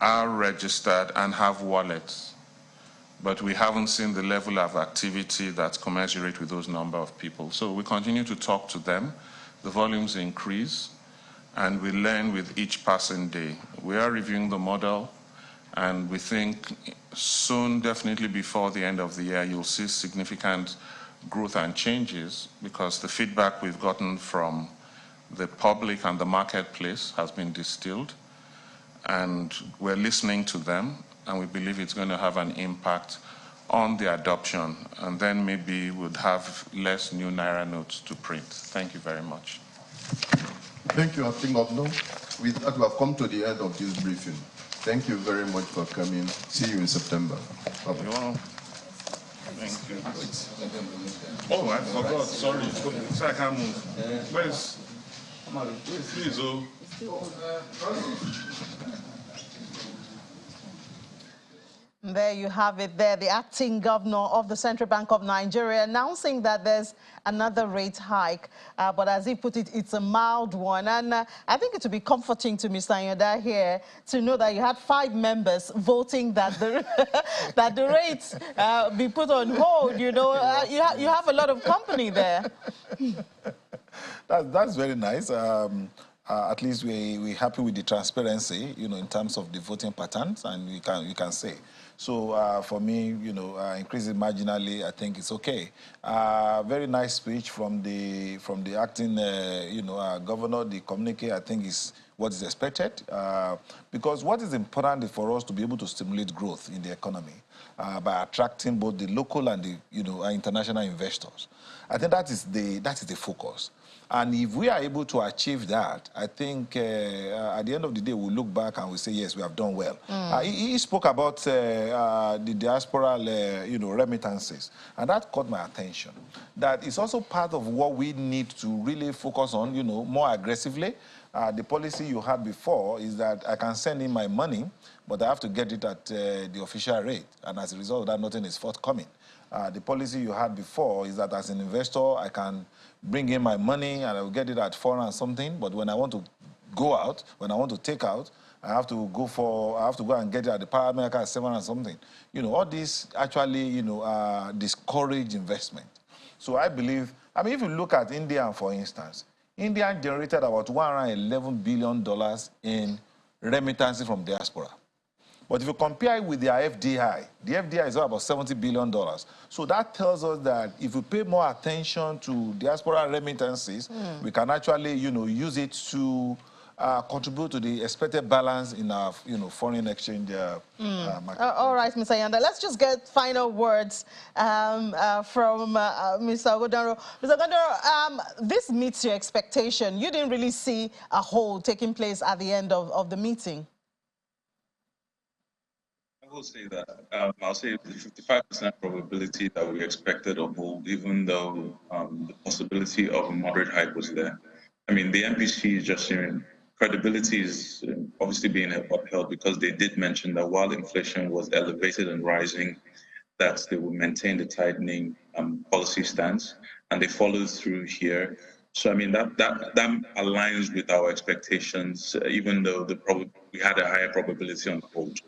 are registered and have wallets, but we haven't seen the level of activity that's commensurate with those number of people. So we continue to talk to them. The volumes increase, and we learn with each passing day. We are reviewing the model, and we think soon, definitely before the end of the year, you'll see significant growth and changes because the feedback we've gotten from the public and the marketplace has been distilled, and we're listening to them, and we believe it's going to have an impact on the adoption, and then maybe we'll have less new Naira notes to print. Thank you very much. Thank you, Acting Governor. With that, we have come to the end of this briefing. Thank you very much for coming. See you in September. Bye-bye. Thank you. Oh, I forgot. Sorry. So I can't move. Where's... Please, oh. There you have it there, the acting governor of the Central Bank of Nigeria announcing that there's another rate hike. But as he put it, it's a mild one. And I think it would be comforting to Mr. Yoda here to know that you had 5 members voting that the, that the rates be put on hold. You know, you have a lot of company there. That's very nice. At least we're happy with the transparency, you know, in terms of the voting patterns, and we can say. So for me, you know, increase it marginally, I think it's okay. Very nice speech from the acting, you know, governor. The communique, I think, is what is expected, because what is important is for us to be able to stimulate growth in the economy by attracting both the local and the, you know, international investors. I think that is the focus. And if we are able to achieve that, I think at the end of the day, we'll look back and we'll say, yes, we have done well. He spoke about the diasporal, you know, remittances, and that caught my attention. That is also part of what we need to really focus on, you know, more aggressively. The policy you had before is that I can send in my money, but I have to get it at the official rate, and as a result of that, nothing is forthcoming. The policy you had before is that as an investor, I can bring in my money and I will get it at 4 and something, but when I want to go out, when I want to take out, I have to go and get it at the Paramedica at 7 and something. You know, all this actually, you know, discourage investment. So I believe, I mean, if you look at India, for instance, India generated about $111 billion in remittances from diaspora. But if you compare it with their FDI, the FDI is about $70 billion. So that tells us that if we pay more attention to diaspora remittances, we can actually, you know, use it to contribute to the expected balance in our, you know, foreign exchange market. All right, Mr. Yanda, let's just get final words from Mr. Ogodaro. Mr. Ogodaro, this meets your expectation. You didn't really see a hold taking place at the end of the meeting. I will say that I'll say the 55% probability that we expected of hold, even though the possibility of a moderate hike was there. I mean, the MPC is just saying credibility is obviously being upheld because they did mention that while inflation was elevated and rising, that they would maintain the tightening policy stance, and they followed through here. So I mean that aligns with our expectations, even though we had a higher probability on hold.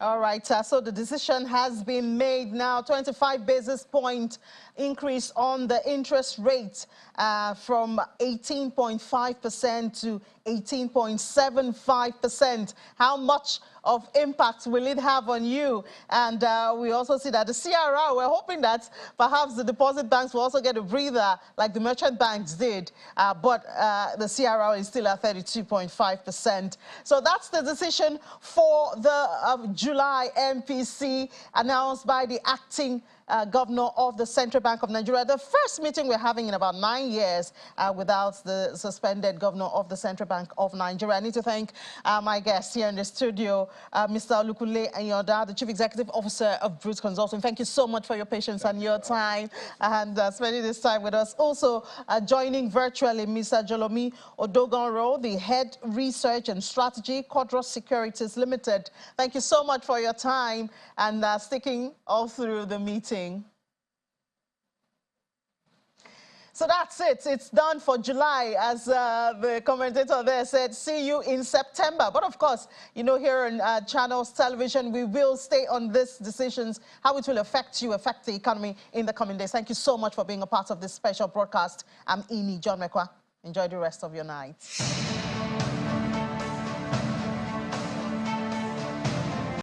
All right, so the decision has been made now. 25 basis point increase on the interest rate from 18.5% to 18.75%. How much of impact will it have on you? And we also see that the CRR, we're hoping that perhaps the deposit banks will also get a breather like the merchant banks did, but the CRR is still at 32.5%. So that's the decision for the July MPC announced by the acting Governor of the Central Bank of Nigeria. The first meeting we're having in about 9 years without the suspended Governor of the Central Bank of Nigeria. I need to thank my guest here in the studio, Mr. Olukunle Enyoda, the Chief Executive Officer of Brute Consulting. Thank you so much for your patience and your time and spending this time with us. Also joining virtually Mr. Jolomi Odogonro, the Head Research and Strategy, Quadros Securities Limited. Thank you so much for your time and sticking all through the meeting. So that's it. It's done for July, as the commentator there said. See you in September. But of course, you know, here on Channels Television, we will stay on these decisions, how it will affect you, affect the economy in the coming days. Thank you so much for being a part of this special broadcast. I'm Ini John Mekwa. Enjoy the rest of your night.